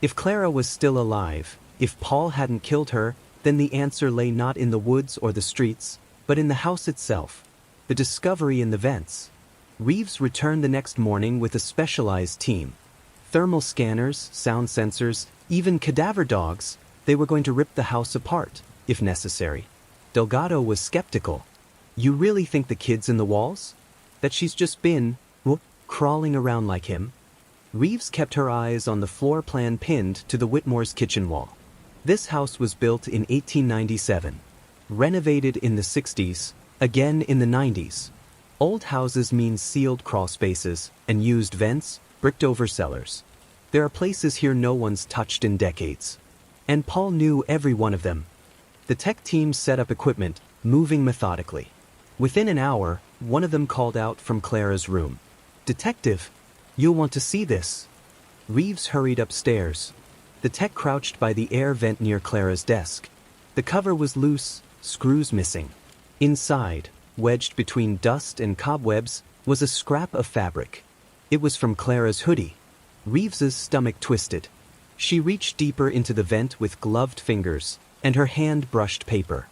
If Clara was still alive, if Paul hadn't killed her, then the answer lay not in the woods or the streets, but in the house itself. The discovery in the vents. Reeves returned the next morning with a specialized team. Thermal scanners, sound sensors, even cadaver dogs. They were going to rip the house apart, if necessary. Delgado was skeptical. "You really think the kid's in the walls? That she's just been, crawling around like him?" Reeves kept her eyes on the floor plan pinned to the Whitmore's kitchen wall. This house was built in 1897. Renovated in the 60s, again in the 90s. Old houses mean sealed crawl spaces and used vents, bricked-over cellars. There are places here no one's touched in decades. And Paul knew every one of them. The tech team set up equipment, moving methodically. Within an hour, one of them called out from Clara's room. "Detective, you'll want to see this." Reeves hurried upstairs. The tech crouched by the air vent near Clara's desk. The cover was loose, screws missing. Inside, wedged between dust and cobwebs, was a scrap of fabric. It was from Clara's hoodie. Reeves's stomach twisted. She reached deeper into the vent with gloved fingers, and her hand brushed paper.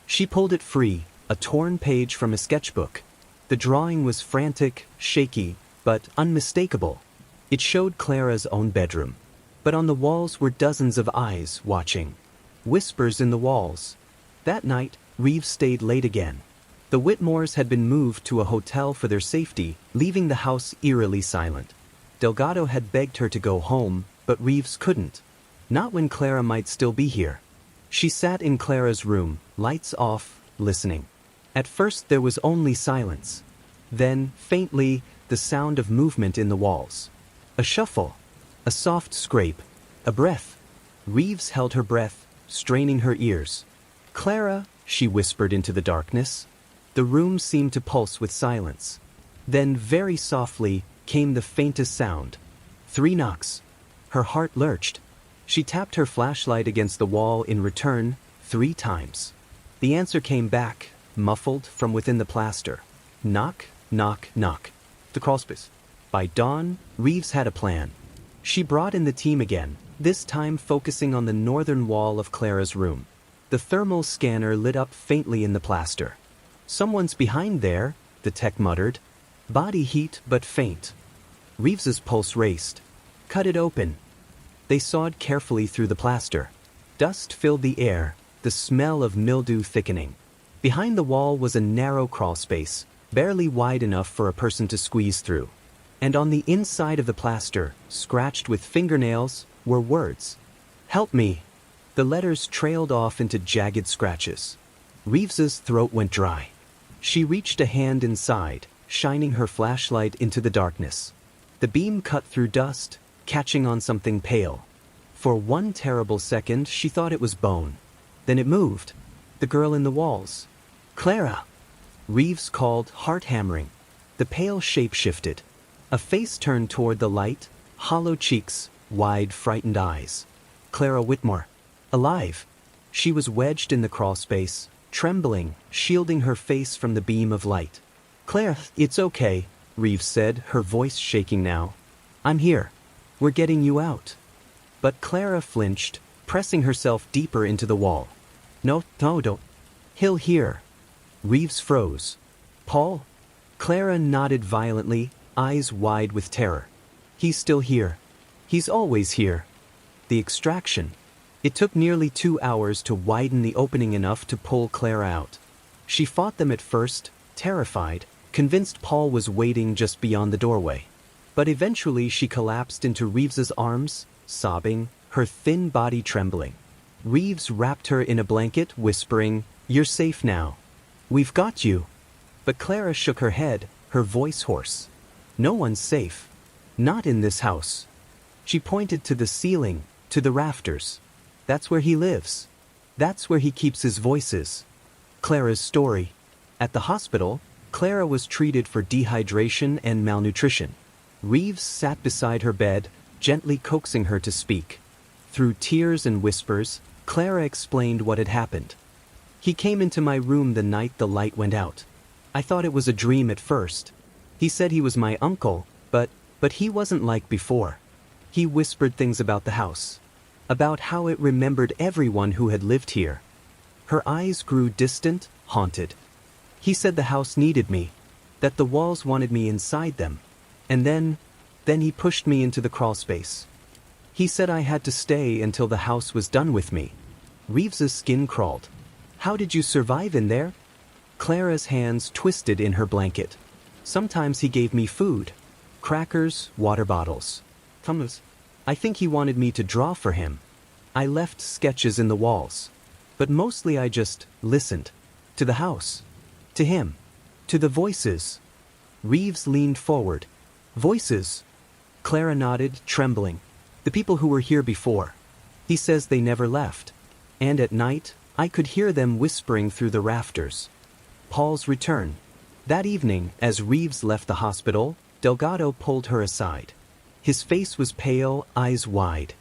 She pulled it free, a torn page from a sketchbook. The drawing was frantic, shaky, but unmistakable. It showed Clara's own bedroom. But on the walls were dozens of eyes watching. Whispers in the walls. That night, Reeves stayed late again. The Whitmores had been moved to a hotel for their safety, leaving the house eerily silent. Delgado had begged her to go home, but Reeves couldn't. Not when Clara might still be here. She sat in Clara's room, lights off, listening. At first there was only silence. Then, faintly, the sound of movement in the walls. A shuffle. A soft scrape. A breath. Reeves held her breath, straining her ears. "Clara," she whispered into the darkness. The room seemed to pulse with silence. Then, very softly, came the faintest sound. 3 knocks. Her heart lurched. She tapped her flashlight against the wall in return, 3 times. The answer came back, muffled from within the plaster. Knock, knock, knock. The crawlspace. By dawn, Reeves had a plan. She brought in the team again, this time focusing on the northern wall of Clara's room. The thermal scanner lit up faintly in the plaster. "Someone's behind there," the tech muttered. Body heat but faint. Reeves's pulse raced. "Cut it open." They sawed carefully through the plaster. Dust filled the air, the smell of mildew thickening. Behind the wall was a narrow crawl space, barely wide enough for a person to squeeze through. And on the inside of the plaster, scratched with fingernails, were words. "Help me." The letters trailed off into jagged scratches. Reeves's throat went dry. She reached a hand inside, shining her flashlight into the darkness. The beam cut through dust, catching on something pale. For one terrible second, she thought it was bone. Then it moved. The girl in the walls. Clara! Reeves called, heart hammering. The pale shape shifted. A face turned toward the light, hollow cheeks, wide, frightened eyes. Clara Whitmore. Alive. She was wedged in the crawl space, trembling, shielding her face from the beam of light. Clara, it's okay, Reeves said, her voice shaking now. I'm here. We're getting you out. But Clara flinched, pressing herself deeper into the wall. No, don't. He'll hear. Reeves froze. Paul? Clara nodded violently, eyes wide with terror. He's still here. He's always here. The extraction. It took nearly 2 hours to widen the opening enough to pull Clara out. She fought them at first, terrified, convinced Paul was waiting just beyond the doorway. But eventually she collapsed into Reeves's arms, sobbing, her thin body trembling. Reeves wrapped her in a blanket, whispering, "You're safe now. We've got you." But Clara shook her head, her voice hoarse. "No one's safe. Not in this house." She pointed to the ceiling, to the rafters. "That's where he lives. That's where he keeps his voices." Clara's story. At the hospital, Clara was treated for dehydration and malnutrition. Reeves sat beside her bed, gently coaxing her to speak. Through tears and whispers, Clara explained what had happened. "He came into my room the night the light went out. I thought it was a dream at first. He said he was my uncle, but he wasn't like before. He whispered things about the house. About how it remembered everyone who had lived here." Her eyes grew distant, haunted. "He said the house needed me, that the walls wanted me inside them. And then he pushed me into the crawl space. He said I had to stay until the house was done with me." Reeves's skin crawled. "How did you survive in there?" Clara's hands twisted in her blanket. "Sometimes he gave me food. Crackers, water bottles. Thomas. I think he wanted me to draw for him. I left sketches in the walls. But mostly I just listened. To the house. To him. To the voices." Reeves leaned forward. "Voices?" Clara nodded, trembling. "The people who were here before. He says they never left. And at night, I could hear them whispering through the rafters." Paul's return. That evening, as Reeves left the hospital, Delgado pulled her aside. His face was pale, eyes wide.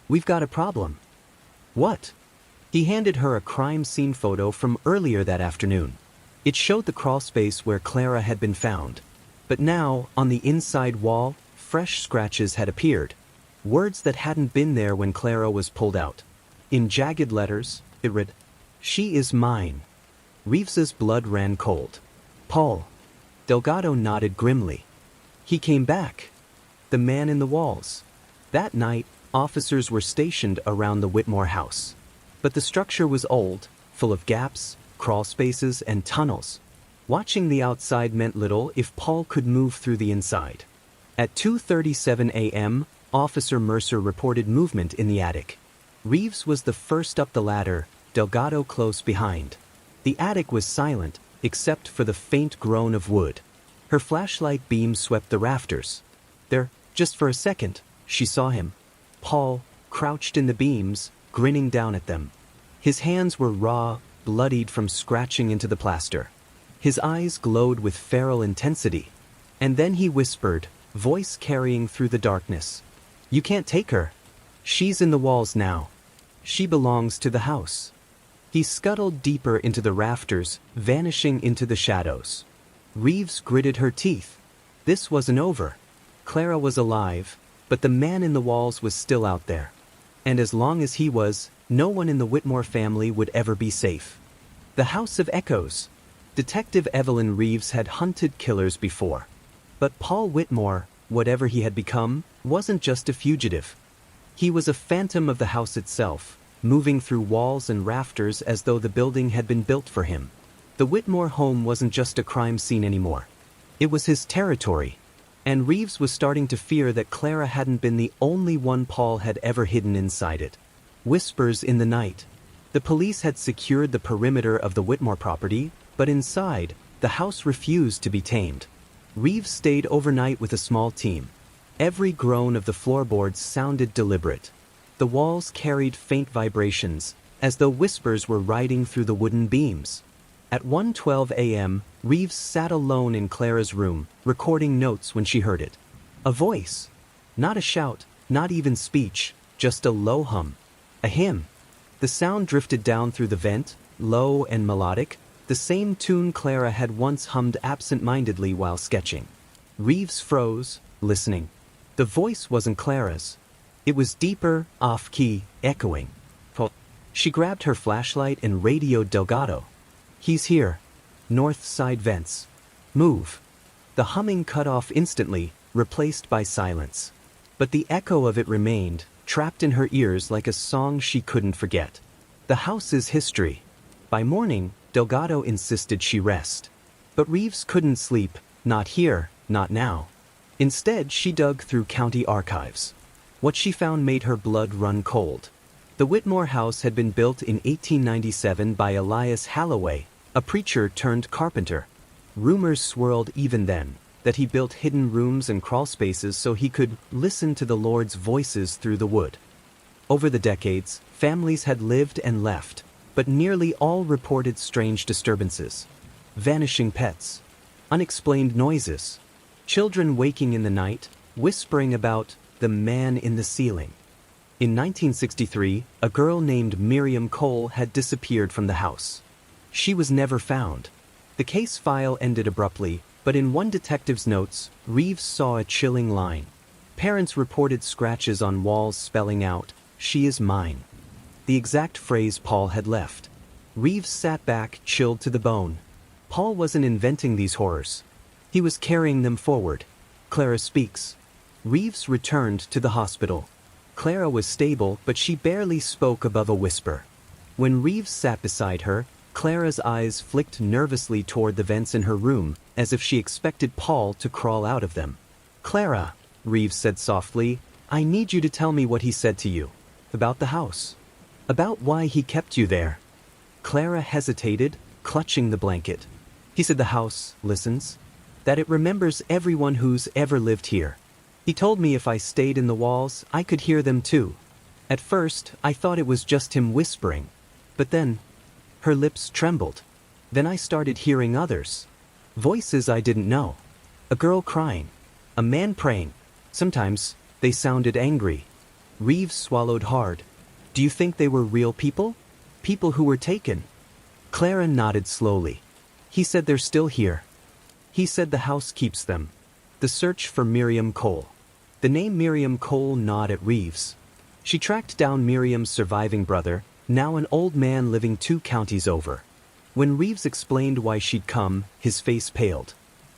"We've got a problem." "What?" He handed her a crime scene photo from earlier that afternoon. It showed the crawl space where Clara had been found. But now, on the inside wall, fresh scratches had appeared. Words that hadn't been there when Clara was pulled out. In jagged letters, it read, "She is mine." Reeves's blood ran cold. "Paul." Delgado nodded grimly. "He came back. The man in the walls." That night, officers were stationed around the Whitmore house. But the structure was old, full of gaps, crawl spaces, and tunnels. Watching the outside meant little if Paul could move through the inside. At 2:37 a.m., Officer Mercer reported movement in the attic. Reeves was the first up the ladder, Delgado close behind. The attic was silent, except for the faint groan of wood. Her flashlight beam swept the rafters. There, just for a second, she saw him. Paul, crouched in the beams, grinning down at them. His hands were raw, bloodied from scratching into the plaster. His eyes glowed with feral intensity. And then he whispered, voice carrying through the darkness. "You can't take her. She's in the walls now. She belongs to the house." He scuttled deeper into the rafters, vanishing into the shadows. Reeves gritted her teeth. This wasn't over. Clara was alive, but the man in the walls was still out there. And as long as he was, no one in the Whitmore family would ever be safe. The House of Echoes. Detective Evelyn Reeves had hunted killers before. But Paul Whitmore, whatever he had become, wasn't just a fugitive. He was a phantom of the house itself, moving through walls and rafters as though the building had been built for him. The Whitmore home wasn't just a crime scene anymore. It was his territory. And Reeves was starting to fear that Clara hadn't been the only one Paul had ever hidden inside it. Whispers in the night. The police had secured the perimeter of the Whitmore property, but inside, the house refused to be tamed. Reeves stayed overnight with a small team. Every groan of the floorboards sounded deliberate. The walls carried faint vibrations, as though whispers were riding through the wooden beams. At 1:12 a.m., Reeves sat alone in Clara's room, recording notes when she heard it. A voice. Not a shout, not even speech, just a low hum. A hymn. The sound drifted down through the vent, low and melodic, the same tune Clara had once hummed absent-mindedly while sketching. Reeves froze, listening. The voice wasn't Clara's. It was deeper, off-key, echoing. She grabbed her flashlight and radioed Delgado. "He's here. North side vents. Move." The humming cut off instantly, replaced by silence. But the echo of it remained, trapped in her ears like a song she couldn't forget. The house's history. By morning, Delgado insisted she rest. But Reeves couldn't sleep, not here, not now. Instead, she dug through county archives. What she found made her blood run cold. The Whitmore house had been built in 1897 by Elias Halloway, a preacher turned carpenter. Rumors swirled even then, that he built hidden rooms and crawl spaces so he could listen to the Lord's voices through the wood. Over the decades, families had lived and left, but nearly all reported strange disturbances. Vanishing pets. Unexplained noises. Children waking in the night, whispering about the man in the ceiling. In 1963, a girl named Miriam Cole had disappeared from the house. She was never found. The case file ended abruptly, but in one detective's notes, Reeves saw a chilling line. Parents reported scratches on walls spelling out, "She is mine." The exact phrase Paul had left. Reeves sat back, chilled to the bone. Paul wasn't inventing these horrors. He was carrying them forward. Clara speaks. Reeves returned to the hospital. Clara was stable, but she barely spoke above a whisper. When Reeves sat beside her, Clara's eyes flicked nervously toward the vents in her room, as if she expected Paul to crawl out of them. "Clara," Reeves said softly, "I need you to tell me what he said to you. About the house. About why he kept you there." Clara hesitated, clutching the blanket. "He said the house listens. That it remembers everyone who's ever lived here. He told me if I stayed in the walls, I could hear them too. At first, I thought it was just him whispering. But then..." Her lips trembled. "Then I started hearing others. Voices I didn't know. A girl crying. A man praying. Sometimes, they sounded angry." Reeves swallowed hard. "Do you think they were real people? People who were taken?" Clara nodded slowly. "He said they're still here. He said the house keeps them. The search for Miriam Cole." The name Miriam Cole gnawed at Reeves. She tracked down Miriam's surviving brother, now an old man living 2 counties over. When Reeves explained why she'd come, his face paled.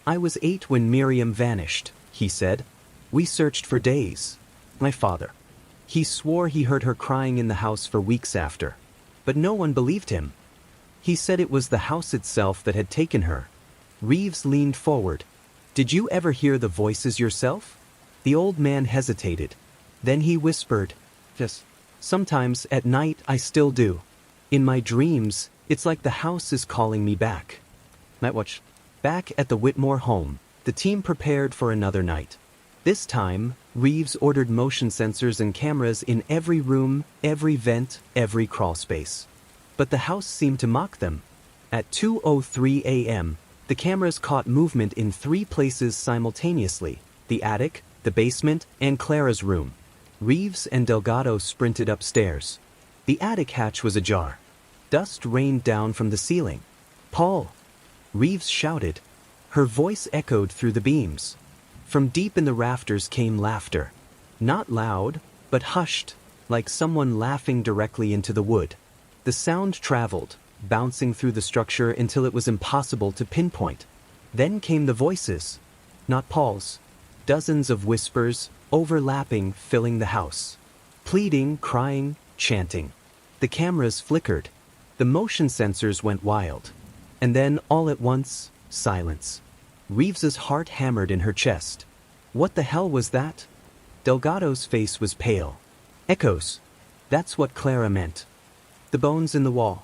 "I was 8 when Miriam vanished," he said. "We searched for days. My father. He swore he heard her crying in the house for weeks after. But no one believed him. He said it was the house itself that had taken her." Reeves leaned forward. "Did you ever hear the voices yourself?" The old man hesitated. Then he whispered, "Yes. Sometimes, at night, I still do. In my dreams, it's like the house is calling me back." Night watch. Back at the Whitmore home, the team prepared for another night. This time, Reeves ordered motion sensors and cameras in every room, every vent, every crawl space. But the house seemed to mock them. At 2:03 a.m., the cameras caught movement in 3 places simultaneously: the attic, the basement, and Clara's room. Reeves and Delgado sprinted upstairs. The attic hatch was ajar. Dust rained down from the ceiling. "Paul!" Reeves shouted. Her voice echoed through the beams. From deep in the rafters came laughter. Not loud, but hushed, like someone laughing directly into the wood. The sound traveled, bouncing through the structure until it was impossible to pinpoint. Then came the voices. Not Paul's. Dozens of whispers, overlapping, filling the house. Pleading, crying, chanting. The cameras flickered. The motion sensors went wild. And then, all at once, silence. Reeves's heart hammered in her chest. What the hell was that? Delgado's face was pale. Echoes. That's what Clara meant. The bones in the wall.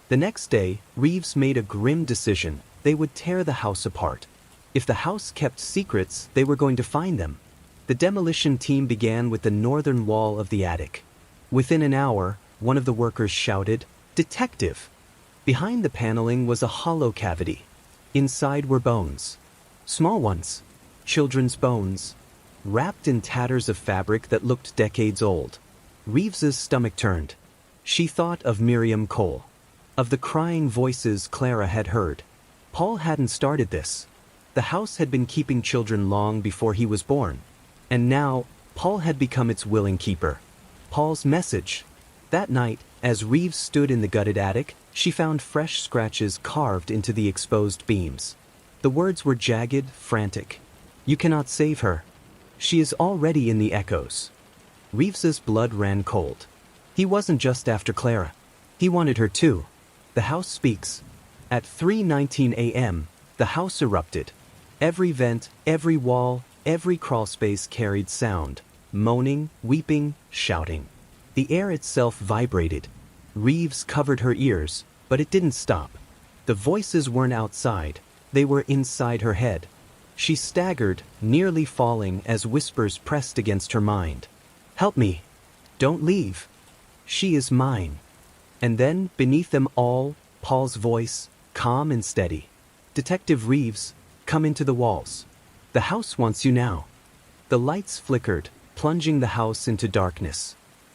The next day, Reeves made a grim decision. They would tear the house apart. If the house kept secrets, they were going to find them. The demolition team began with the northern wall of the attic. Within an hour, one of the workers shouted, "Detective!" Behind the paneling was a hollow cavity. Inside were bones. Small ones. Children's bones. Wrapped in tatters of fabric that looked decades old. Reeves's stomach turned. She thought of Miriam Cole. Of the crying voices Clara had heard. Paul hadn't started this. The house had been keeping children long before he was born. And now, Paul had become its willing keeper. Paul's message. That night, as Reeves stood in the gutted attic, she found fresh scratches carved into the exposed beams. The words were jagged, frantic. "You cannot save her. She is already in the echoes." Reeves's blood ran cold. He wasn't just after Clara. He wanted her too. The house speaks. At 3:19 a.m., the house erupted. Every vent, every wall, every crawlspace carried sound. Moaning, weeping, shouting. The air itself vibrated. Reeves covered her ears, but it didn't stop. The voices weren't outside. They were inside her head. She staggered, nearly falling as whispers pressed against her mind. "Help me. Don't leave. She is mine." And then, beneath them all, Paul's voice, calm and steady. "Detective Reeves, come into the walls. The house wants you now." The lights flickered, plunging the house into darkness.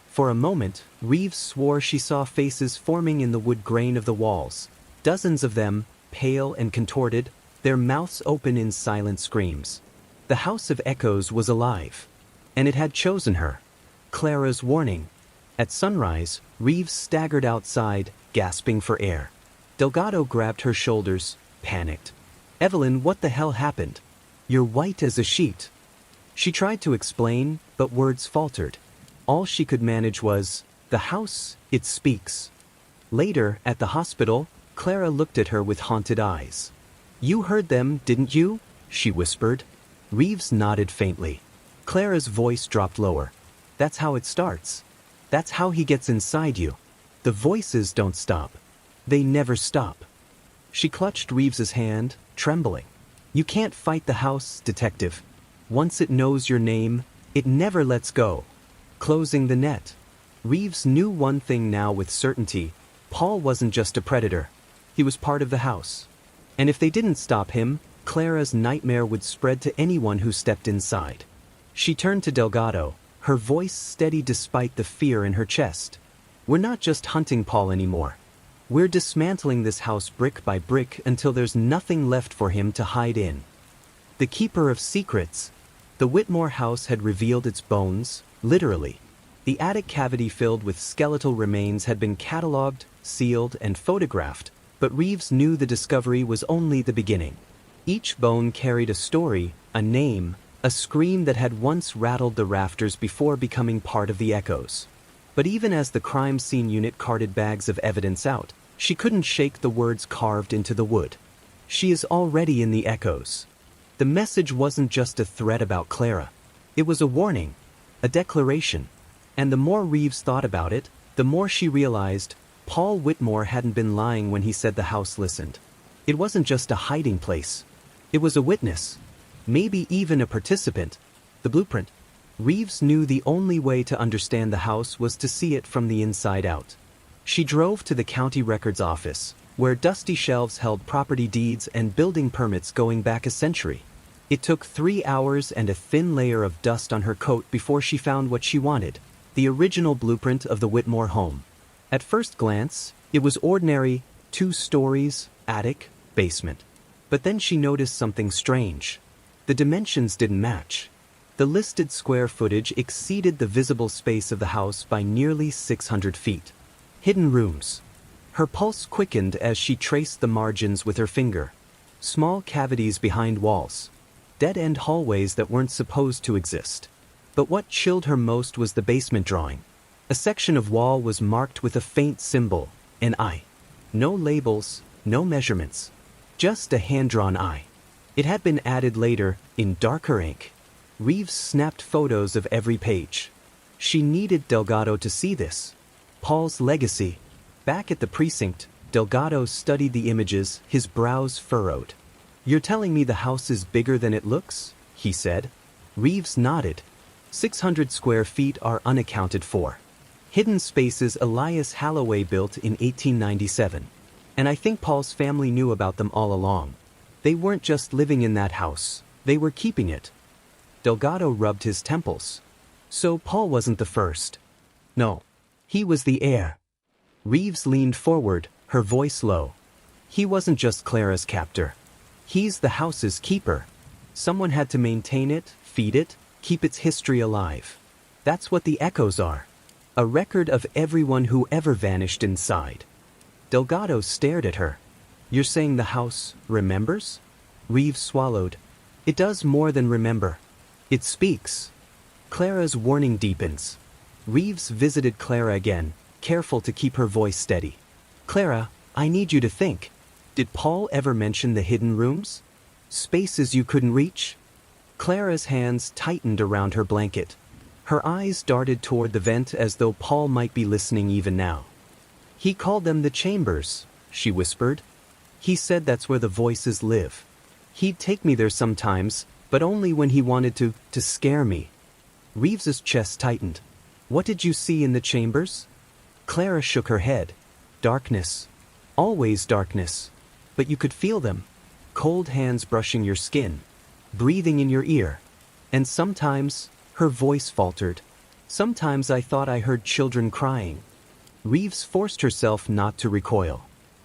For a moment, Reeves swore she saw faces forming in the wood grain of the walls. Dozens of them, pale and contorted, their mouths open in silent screams. The House of Echoes was alive. And it had chosen her. Clara's warning. At sunrise, Reeves staggered outside, gasping for air. Delgado grabbed her shoulders, panicked. "Evelyn, what the hell happened? You're white as a sheet." She tried to explain, but words faltered. All she could manage was, "The house, it speaks." Later, at the hospital, Clara looked at her with haunted eyes. "You heard them, didn't you?" she whispered. Reeves nodded faintly. Clara's voice dropped lower. "That's how it starts. That's how he gets inside you. The voices don't stop. They never stop." She clutched Reeves's hand, trembling. "You can't fight the house, detective. Once it knows your name, it never lets go." Closing the net. Reeves knew one thing now with certainty. Paul wasn't just a predator. He was part of the house. And if they didn't stop him, Clara's nightmare would spread to anyone who stepped inside. She turned to Delgado, her voice steady despite the fear in her chest. "We're not just hunting Paul anymore. We're dismantling this house brick by brick until there's nothing left for him to hide in." The keeper of secrets. The Whitmore house had revealed its bones, literally. The attic cavity filled with skeletal remains had been catalogued, sealed, and photographed, but Reeves knew the discovery was only the beginning. Each bone carried a story, a name, a scream that had once rattled the rafters before becoming part of the echoes. But even as the crime scene unit carted bags of evidence out, she couldn't shake the words carved into the wood. "She is already in the echoes." The message wasn't just a threat about Clara. It was a warning, a declaration. And the more Reeves thought about it, the more she realized Paul Whitmore hadn't been lying when he said the house listened. It wasn't just a hiding place. It was a witness. Maybe even a participant. The blueprint. Reeves knew the only way to understand the house was to see it from the inside out. She drove to the county records office, where dusty shelves held property deeds and building permits going back a century. It took 3 hours and a thin layer of dust on her coat before she found what she wanted, the original blueprint of the Whitmore home. At first glance, it was ordinary, 2 stories, attic, basement. But then she noticed something strange. The dimensions didn't match. The listed square footage exceeded the visible space of the house by nearly 600 feet. Hidden rooms. Her pulse quickened as she traced the margins with her finger. Small cavities behind walls. Dead-end hallways that weren't supposed to exist. But what chilled her most was the basement drawing. A section of wall was marked with a faint symbol, an eye. No labels, no measurements. Just a hand-drawn eye. It had been added later, in darker ink. Reeves snapped photos of every page. She needed Delgado to see this. Paul's legacy. Back at the precinct, Delgado studied the images, his brows furrowed. "You're telling me the house is bigger than it looks?" he said. Reeves nodded. 600 square feet are unaccounted for. Hidden spaces Elias Holloway built in 1897. And I think Paul's family knew about them all along. They weren't just living in that house, they were keeping it. Delgado rubbed his temples. So Paul wasn't the first. No. He was the heir. Reeves leaned forward, her voice low. He wasn't just Clara's captor. He's the house's keeper. Someone had to maintain it, feed it, keep its history alive. That's what the echoes are. A record of everyone who ever vanished inside. Delgado stared at her. "You're saying the house remembers?" Reeves swallowed. "It does more than remember. It speaks." Clara's warning deepens. Reeves visited Clara again, careful to keep her voice steady. "Clara, I need you to think. Did Paul ever mention the hidden rooms? Spaces you couldn't reach?" Clara's hands tightened around her blanket. Her eyes darted toward the vent as though Paul might be listening even now. "He called them the chambers," she whispered. "He said that's where the voices live. He'd take me there sometimes, but only when he wanted to scare me." Reeves's chest tightened. "What did you see in the chambers?" Clara shook her head. "Darkness. Always darkness. But you could feel them. Cold hands brushing your skin. Breathing in your ear. And sometimes," her voice faltered, "sometimes I thought I heard children crying." Reeves forced herself not to recoil.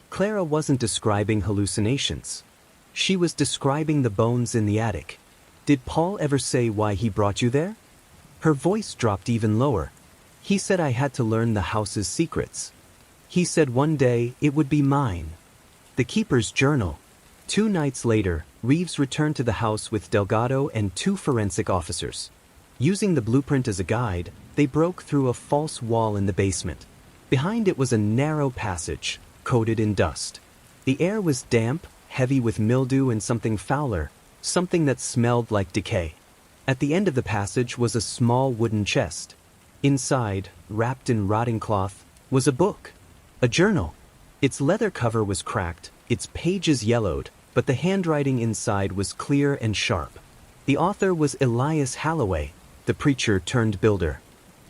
Clara wasn't describing hallucinations. She was describing the bones in the attic. "Did Paul ever say why he brought you there?" Her voice dropped even lower. "He said I had to learn the house's secrets. He said one day it would be mine." The keeper's journal. 2 nights later, Reeves returned to the house with Delgado and 2 forensic officers. Using the blueprint as a guide, they broke through a false wall in the basement. Behind it was a narrow passage, coated in dust. The air was damp, heavy with mildew and something fouler, something that smelled like decay. At the end of the passage was a small wooden chest. Inside, wrapped in rotting cloth, was a book. A journal. Its leather cover was cracked, its pages yellowed, but the handwriting inside was clear and sharp. The author was Elias Holloway, the preacher turned builder.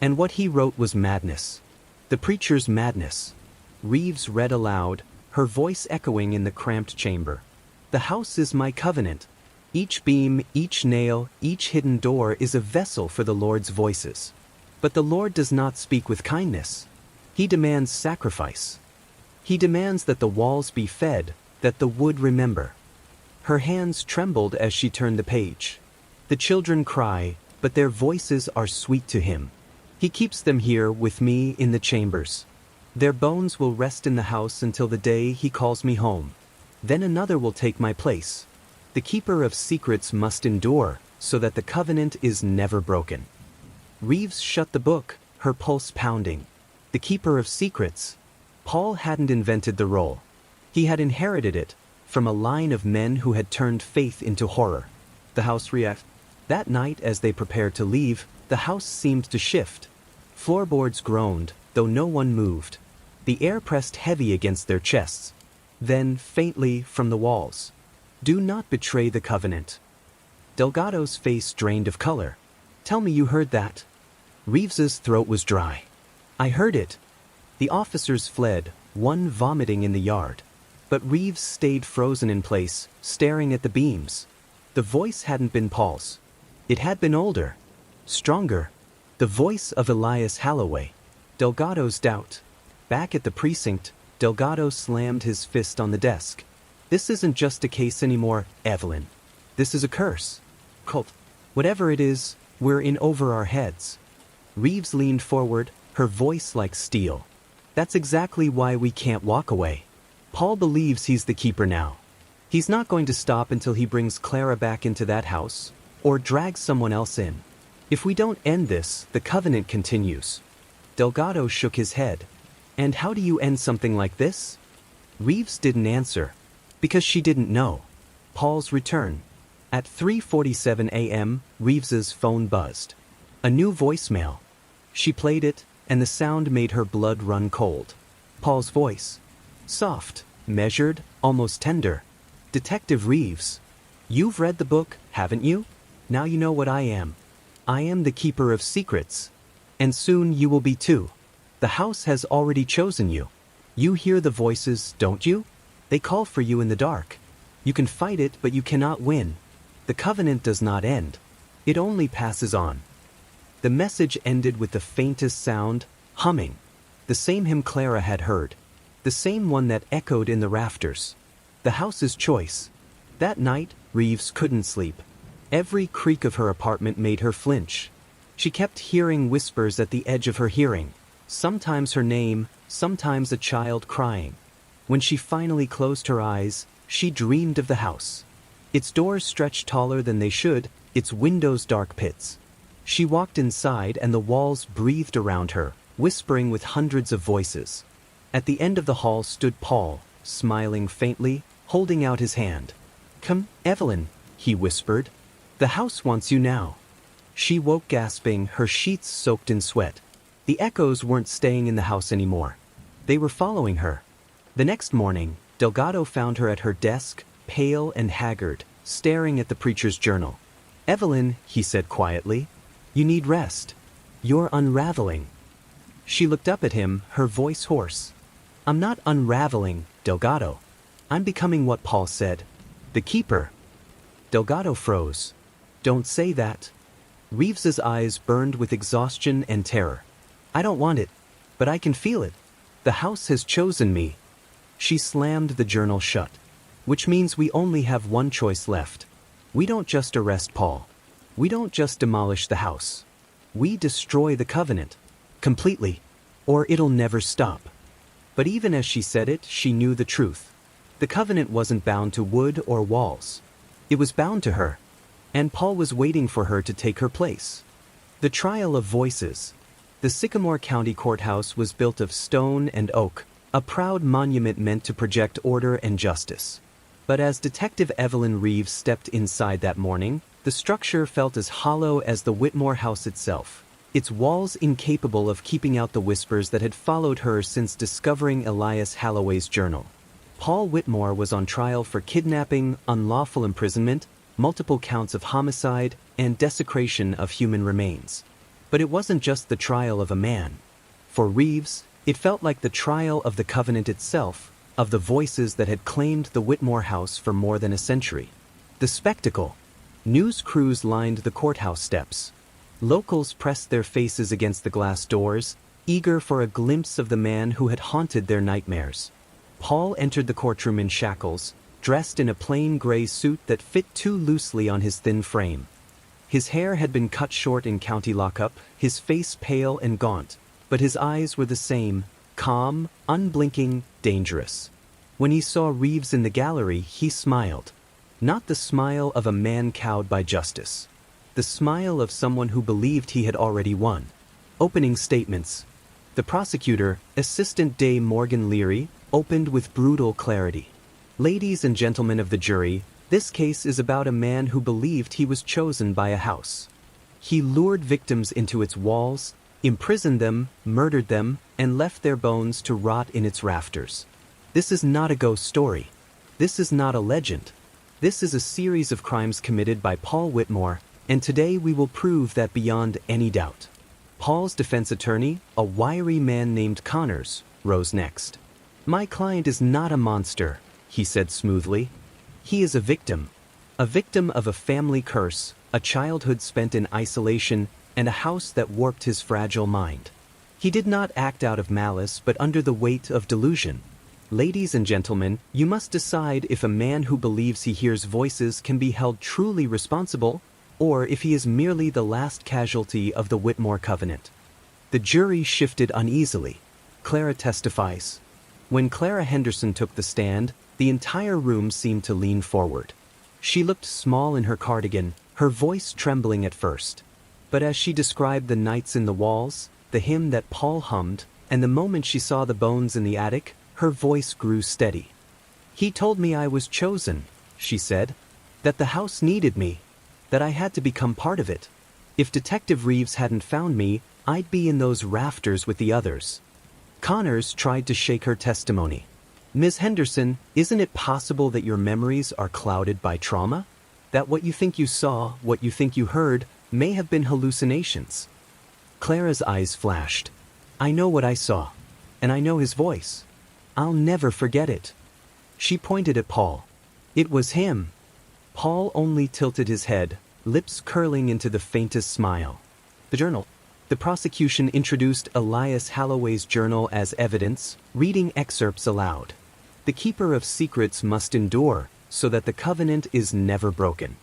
And what he wrote was madness. The preacher's madness. Reeves read aloud, her voice echoing in the cramped chamber. "The house is my covenant. Each beam, each nail, each hidden door is a vessel for the Lord's voices. But the Lord does not speak with kindness. He demands sacrifice. He demands that the walls be fed, that the wood remember." Her hands trembled as she turned the page. "The children cry, but their voices are sweet to him. He keeps them here with me in the chambers. Their bones will rest in the house until the day he calls me home. Then another will take my place. The keeper of secrets must endure, so that the covenant is never broken." Reeves shut the book, her pulse pounding. The keeper of secrets. Paul hadn't invented the role. He had inherited it, from a line of men who had turned faith into horror. The house reacted. That night, as they prepared to leave, the house seemed to shift. Floorboards groaned, though no one moved. The air pressed heavy against their chests. Then, faintly, from the walls. "Do not betray the covenant." Delgado's face drained of color. "Tell me you heard that." Reeves's throat was dry. "I heard it." The officers fled, one vomiting in the yard. But Reeves stayed frozen in place, staring at the beams. The voice hadn't been Paul's. It had been older. Stronger. The voice of Elias Holloway. Delgado's doubt. Back at the precinct, Delgado slammed his fist on the desk. "This isn't just a case anymore, Evelyn. This is a curse. Cult. Whatever it is, we're in over our heads." Reeves leaned forward, her voice like steel. "That's exactly why we can't walk away. Paul believes he's the keeper now. He's not going to stop until he brings Clara back into that house, or drags someone else in. If we don't end this, the covenant continues." Delgado shook his head. "And how do you end something like this?" Reeves didn't answer. Because she didn't know. Paul's return. At 3:47 a.m., Reeves's phone buzzed. A new voicemail. She played it, and the sound made her blood run cold. Paul's voice. Soft, measured, almost tender. Detective Reeves. You've read the book, haven't you? Now you know what I am. I am the keeper of secrets. And soon you will be too. The house has already chosen you. You hear the voices, don't you? They call for you in the dark. You can fight it, but you cannot win. The covenant does not end. It only passes on. The message ended with the faintest sound, humming. The same hymn Clara had heard. The same one that echoed in the rafters. The house's choice. That night, Reeves couldn't sleep. Every creak of her apartment made her flinch. She kept hearing whispers at the edge of her hearing. Sometimes her name, sometimes a child crying. When she finally closed her eyes, she dreamed of the house. Its doors stretched taller than they should, its windows dark pits. She walked inside and the walls breathed around her, whispering with hundreds of voices. At the end of the hall stood Paul, smiling faintly, holding out his hand. "Come, Evelyn," he whispered. "The house wants you now." She woke gasping, her sheets soaked in sweat. The echoes weren't staying in the house anymore. They were following her. The next morning, Delgado found her at her desk, pale and haggard, staring at the preacher's journal. "Evelyn," he said quietly, "you need rest. You're unraveling." She looked up at him, her voice hoarse. "I'm not unraveling, Delgado. I'm becoming what Paul said. The keeper." Delgado froze. "Don't say that." Reeves's eyes burned with exhaustion and terror. "I don't want it, but I can feel it. The house has chosen me." She slammed the journal shut. "Which means we only have one choice left. We don't just arrest Paul. We don't just demolish the house. We destroy the covenant. Completely. Or it'll never stop." But even as she said it, she knew the truth. The covenant wasn't bound to wood or walls. It was bound to her. And Paul was waiting for her to take her place. The trial of voices. The Sycamore County Courthouse was built of stone and oak, a proud monument meant to project order and justice. But as Detective Evelyn Reeves stepped inside that morning, the structure felt as hollow as the Whitmore house itself, its walls incapable of keeping out the whispers that had followed her since discovering Elias Holloway's journal. Paul Whitmore was on trial for kidnapping, unlawful imprisonment, multiple counts of homicide, and desecration of human remains. But it wasn't just the trial of a man. For Reeves, it felt like the trial of the covenant itself, of the voices that had claimed the Whitmore house for more than a century. The spectacle. News crews lined the courthouse steps. Locals pressed their faces against the glass doors, eager for a glimpse of the man who had haunted their nightmares. Paul entered the courtroom in shackles, dressed in a plain gray suit that fit too loosely on his thin frame. His hair had been cut short in county lockup, his face pale and gaunt, but his eyes were the same, calm, unblinking, dangerous. When he saw Reeves in the gallery, he smiled. Not the smile of a man cowed by justice. The smile of someone who believed he had already won. Opening statements. The prosecutor, Assistant Day Morgan Leary, opened with brutal clarity. "Ladies and gentlemen of the jury, this case is about a man who believed he was chosen by a house. He lured victims into its walls, imprisoned them, murdered them, and left their bones to rot in its rafters. This is not a ghost story. This is not a legend. This is a series of crimes committed by Paul Whitmore, and today we will prove that beyond any doubt." Paul's defense attorney, a wiry man named Connors, rose next. "My client is not a monster," he said smoothly. "He is a victim of a family curse, a childhood spent in isolation, and a house that warped his fragile mind. He did not act out of malice but under the weight of delusion. Ladies and gentlemen, you must decide if a man who believes he hears voices can be held truly responsible, or if he is merely the last casualty of the Whitmore covenant." The jury shifted uneasily. Clara testifies. When Clara Henderson took the stand, the entire room seemed to lean forward. She looked small in her cardigan, her voice trembling at first. But as she described the nights in the walls, the hymn that Paul hummed, and the moment she saw the bones in the attic, her voice grew steady. "He told me I was chosen," she said, "that the house needed me, that I had to become part of it. If Detective Reeves hadn't found me, I'd be in those rafters with the others." Connors tried to shake her testimony. Ms. Henderson, isn't it possible that your memories are clouded by trauma? That what you think you saw, what you think you heard, may have been hallucinations? Clara's eyes flashed. I know what I saw. And I know his voice. I'll never forget it. She pointed at Paul. It was him. Paul only tilted his head, lips curling into the faintest smile. The journal. The prosecution introduced Elias Holloway's journal as evidence, reading excerpts aloud. The keeper of secrets must endure, so that the covenant is never broken.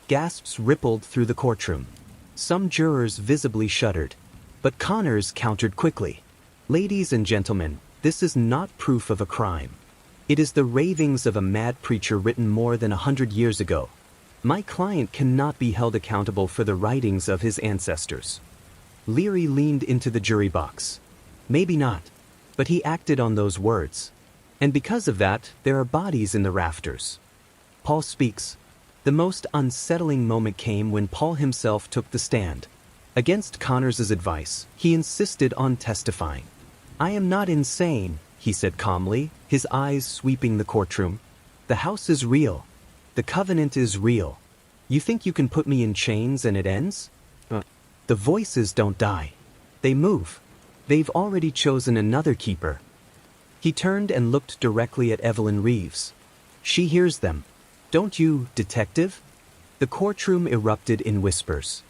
Gasps rippled through the courtroom. Some jurors visibly shuddered. But Connors countered quickly. Ladies and gentlemen, this is not proof of a crime. It is the ravings of a mad preacher written more than 100 years ago. My client cannot be held accountable for the writings of his ancestors. Leary leaned into the jury box. Maybe not, but he acted on those words. And because of that, there are bodies in the rafters. Paul speaks. The most unsettling moment came when Paul himself took the stand. Against Connors's advice, he insisted on testifying. I am not insane, he said calmly, his eyes sweeping the courtroom. The house is real. The covenant is real. You think you can put me in chains and it ends? The voices don't die. They move. They've already chosen another keeper. He turned and looked directly at Evelyn Reeves. She hears them. Don't you, detective? The courtroom erupted in whispers.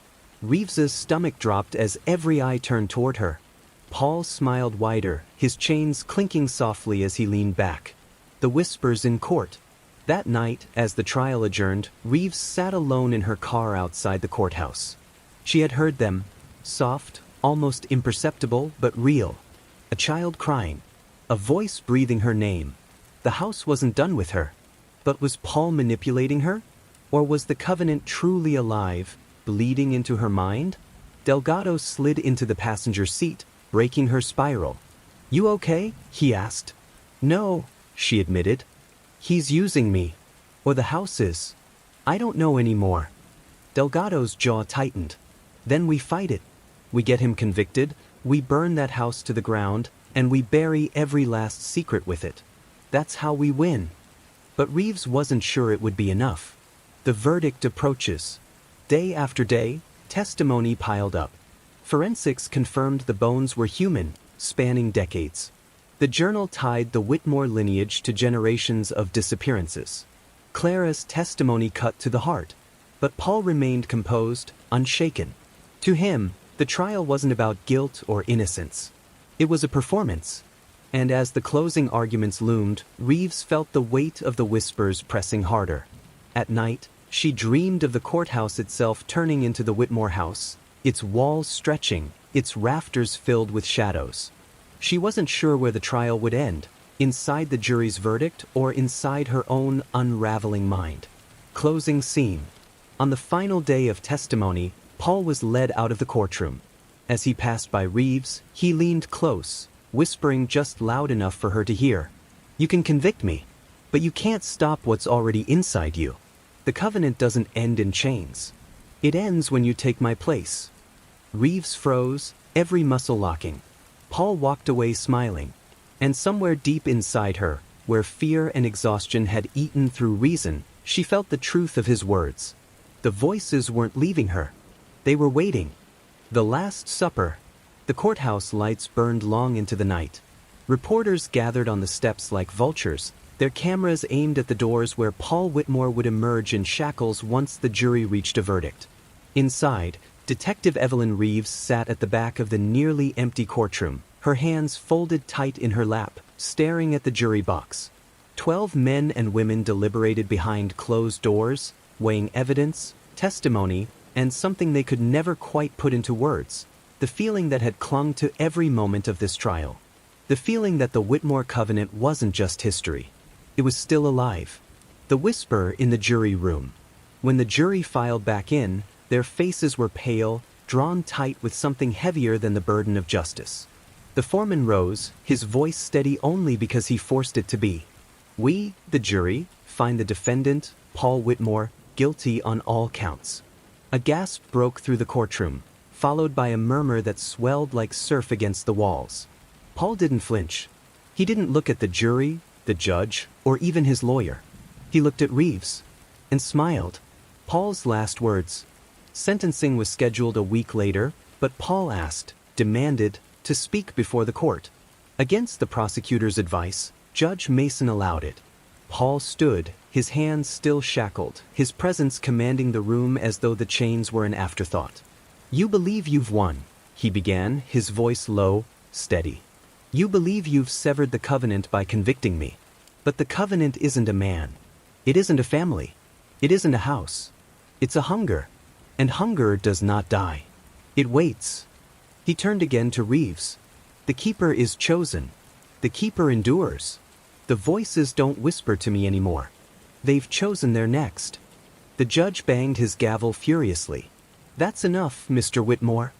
Reeves's stomach dropped as every eye turned toward her. Paul smiled wider, his chains clinking softly as he leaned back. The whispers in court. That night, as the trial adjourned, Reeves sat alone in her car outside the courthouse. She had heard them, soft, almost imperceptible, but real. A child crying. A voice breathing her name. The house wasn't done with her. But was Paul manipulating her? Or was the covenant truly alive, bleeding into her mind? Delgado slid into the passenger seat, breaking her spiral. You okay? He asked. No, she admitted. He's using me. Or the house is. I don't know anymore. Delgado's jaw tightened. Then we fight it. We get him convicted, we burn that house to the ground, and we bury every last secret with it. That's how we win. But Reeves wasn't sure it would be enough. The verdict approaches. Day after day, testimony piled up. Forensics confirmed the bones were human, spanning decades. The journal tied the Whitmore lineage to generations of disappearances. Clara's testimony cut to the heart, but Paul remained composed, unshaken. To him, the trial wasn't about guilt or innocence. It was a performance. And as the closing arguments loomed, Reeves felt the weight of the whispers pressing harder. At night, she dreamed of the courthouse itself turning into the Whitmore house, its walls stretching, its rafters filled with shadows. She wasn't sure where the trial would end, inside the jury's verdict or inside her own unraveling mind. Closing scene. On the final day of testimony, Paul was led out of the courtroom. As he passed by Reeves, he leaned close, whispering just loud enough for her to hear. You can convict me, but you can't stop what's already inside you. The covenant doesn't end in chains. It ends when you take my place. Reeves froze, every muscle locking. Paul walked away smiling. And somewhere deep inside her, where fear and exhaustion had eaten through reason, she felt the truth of his words. The voices weren't leaving her. They were waiting. The Last Supper. The courthouse lights burned long into the night. Reporters gathered on the steps like vultures, their cameras aimed at the doors where Paul Whitmore would emerge in shackles once the jury reached a verdict. Inside, Detective Evelyn Reeves sat at the back of the nearly empty courtroom, her hands folded tight in her lap, staring at the jury box. 12 men and women deliberated behind closed doors, weighing evidence, testimony, and something they could never quite put into words. The feeling that had clung to every moment of this trial. The feeling that the Whitmore covenant wasn't just history. It was still alive. The whisper in the jury room. When the jury filed back in, their faces were pale, drawn tight with something heavier than the burden of justice. The foreman rose, his voice steady only because he forced it to be. We, the jury, find the defendant, Paul Whitmore, guilty on all counts. A gasp broke through the courtroom, followed by a murmur that swelled like surf against the walls. Paul didn't flinch. He didn't look at the jury, the judge, or even his lawyer. He looked at Reeves and smiled. Paul's last words. Sentencing was scheduled a week later, but Paul asked, demanded, to speak before the court. Against the prosecutor's advice, Judge Mason allowed it. Paul stood, his hands still shackled, his presence commanding the room as though the chains were an afterthought. "You believe you've won," he began, his voice low, steady. "You believe you've severed the covenant by convicting me. But the covenant isn't a man. It isn't a family. It isn't a house. It's a hunger. And hunger does not die. It waits." He turned again to Reeves. "The keeper is chosen. The keeper endures. The voices don't whisper to me anymore. They've chosen their next." The judge banged his gavel furiously. "That's enough, Mr. Whitmore."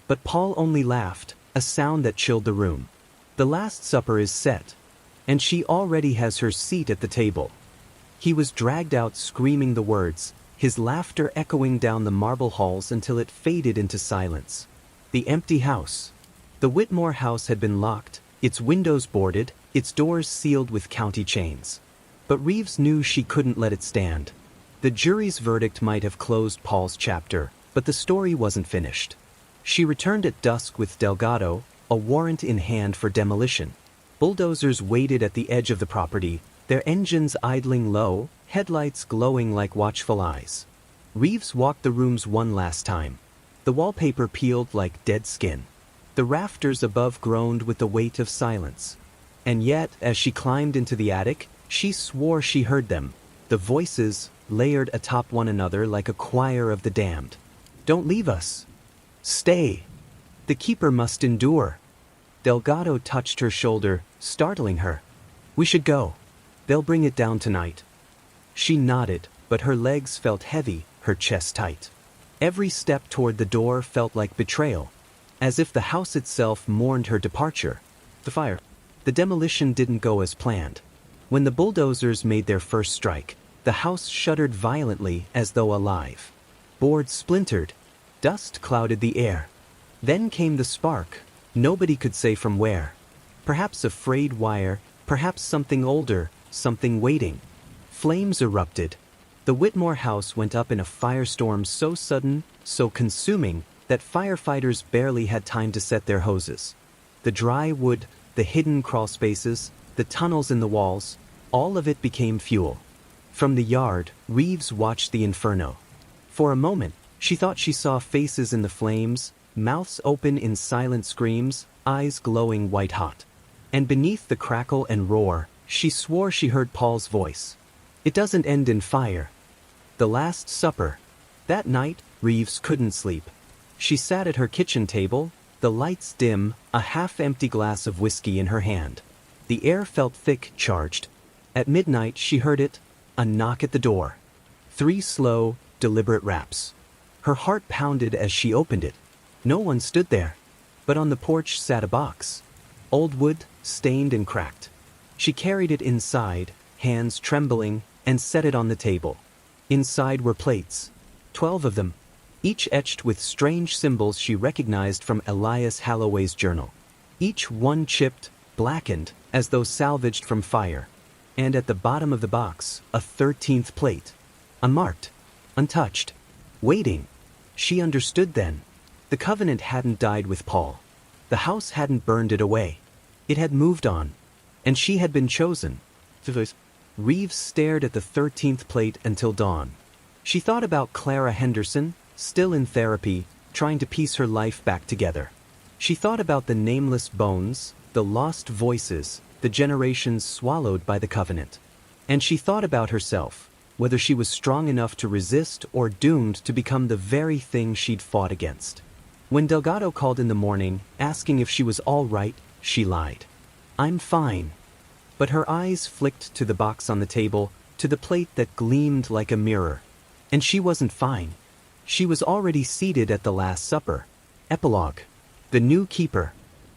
But Paul only laughed, a sound that chilled the room. "The Last Supper is set. And she already has her seat at the table." He was dragged out screaming the words, his laughter echoing down the marble halls until it faded into silence. The empty house. The Whitmore house had been locked, its windows boarded, its doors sealed with county chains. But Reeves knew she couldn't let it stand. The jury's verdict might have closed Paul's chapter, but the story wasn't finished. She returned at dusk with Delgado, a warrant in hand for demolition. Bulldozers waited at the edge of the property, their engines idling low, headlights glowing like watchful eyes. Reeves walked the rooms one last time. The wallpaper peeled like dead skin. The rafters above groaned with the weight of silence. And yet, as she climbed into the attic, she swore she heard them, the voices layered atop one another like a choir of the damned. "Don't leave us. Stay. The keeper must endure." Delgado touched her shoulder, startling her. "We should go. They'll bring it down tonight." She nodded, but her legs felt heavy, her chest tight. Every step toward the door felt like betrayal, as if the house itself mourned her departure. The fire. The demolition didn't go as planned. When the bulldozers made their first strike, the house shuddered violently as though alive. Boards splintered. Dust clouded the air. Then came the spark. Nobody could say from where. Perhaps a frayed wire, perhaps something older, something waiting. Flames erupted. The Whitmore house went up in a firestorm so sudden, so consuming, that firefighters barely had time to set their hoses. The dry wood, the hidden crawl spaces, the tunnels in the walls, all of it became fuel. From the yard, Reeves watched the inferno. For a moment, she thought she saw faces in the flames, mouths open in silent screams, eyes glowing white-hot. And beneath the crackle and roar, she swore she heard Paul's voice. "It doesn't end in fire." The Last Supper. That night, Reeves couldn't sleep. She sat at her kitchen table, the lights dim, a half-empty glass of whiskey in her hand. The air felt thick, charged. At midnight she heard it, a knock at the door. 3 slow, deliberate raps. Her heart pounded as she opened it. No one stood there. But on the porch sat a box. Old wood, stained and cracked. She carried it inside, hands trembling, and set it on the table. Inside were plates. 12 of them, each etched with strange symbols she recognized from Elias Holloway's journal. Each one chipped, blackened, as though salvaged from fire. And at the bottom of the box, a 13th plate. Unmarked. Untouched. Waiting. She understood then. The covenant hadn't died with Paul. The house hadn't burned it away. It had moved on. And she had been chosen. Reeves stared at the 13th plate until dawn. She thought about Clara Henderson, still in therapy, trying to piece her life back together. She thought about the nameless bones, the lost voices, the generations swallowed by the covenant. And she thought about herself, whether she was strong enough to resist or doomed to become the very thing she'd fought against. When Delgado called in the morning, asking if she was all right, she lied. "I'm fine." But her eyes flicked to the box on the table, to the plate that gleamed like a mirror. And she wasn't fine. She was already seated at the Last Supper. Epilogue. The new keeper.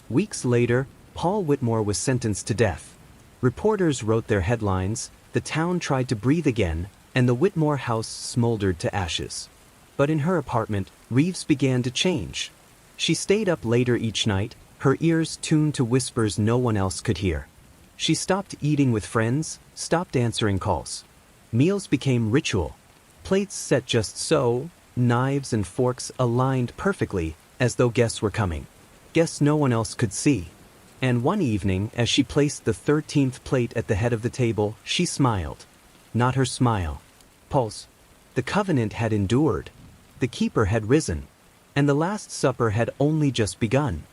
Weeks later, Paul Whitmore was sentenced to death. Reporters wrote their headlines, the town tried to breathe again, and the Whitmore house smoldered to ashes. But in her apartment, Reeves began to change. She stayed up later each night, her ears tuned to whispers no one else could hear. She stopped eating with friends, stopped answering calls. Meals became ritual. Plates set just so, knives and forks aligned perfectly, as though guests were coming. Guests no one else could see. And one evening, as she placed the 13th plate at the head of the table, she smiled. Not her smile. Pulse. The covenant had endured. The keeper had risen. And the Last Supper had only just begun.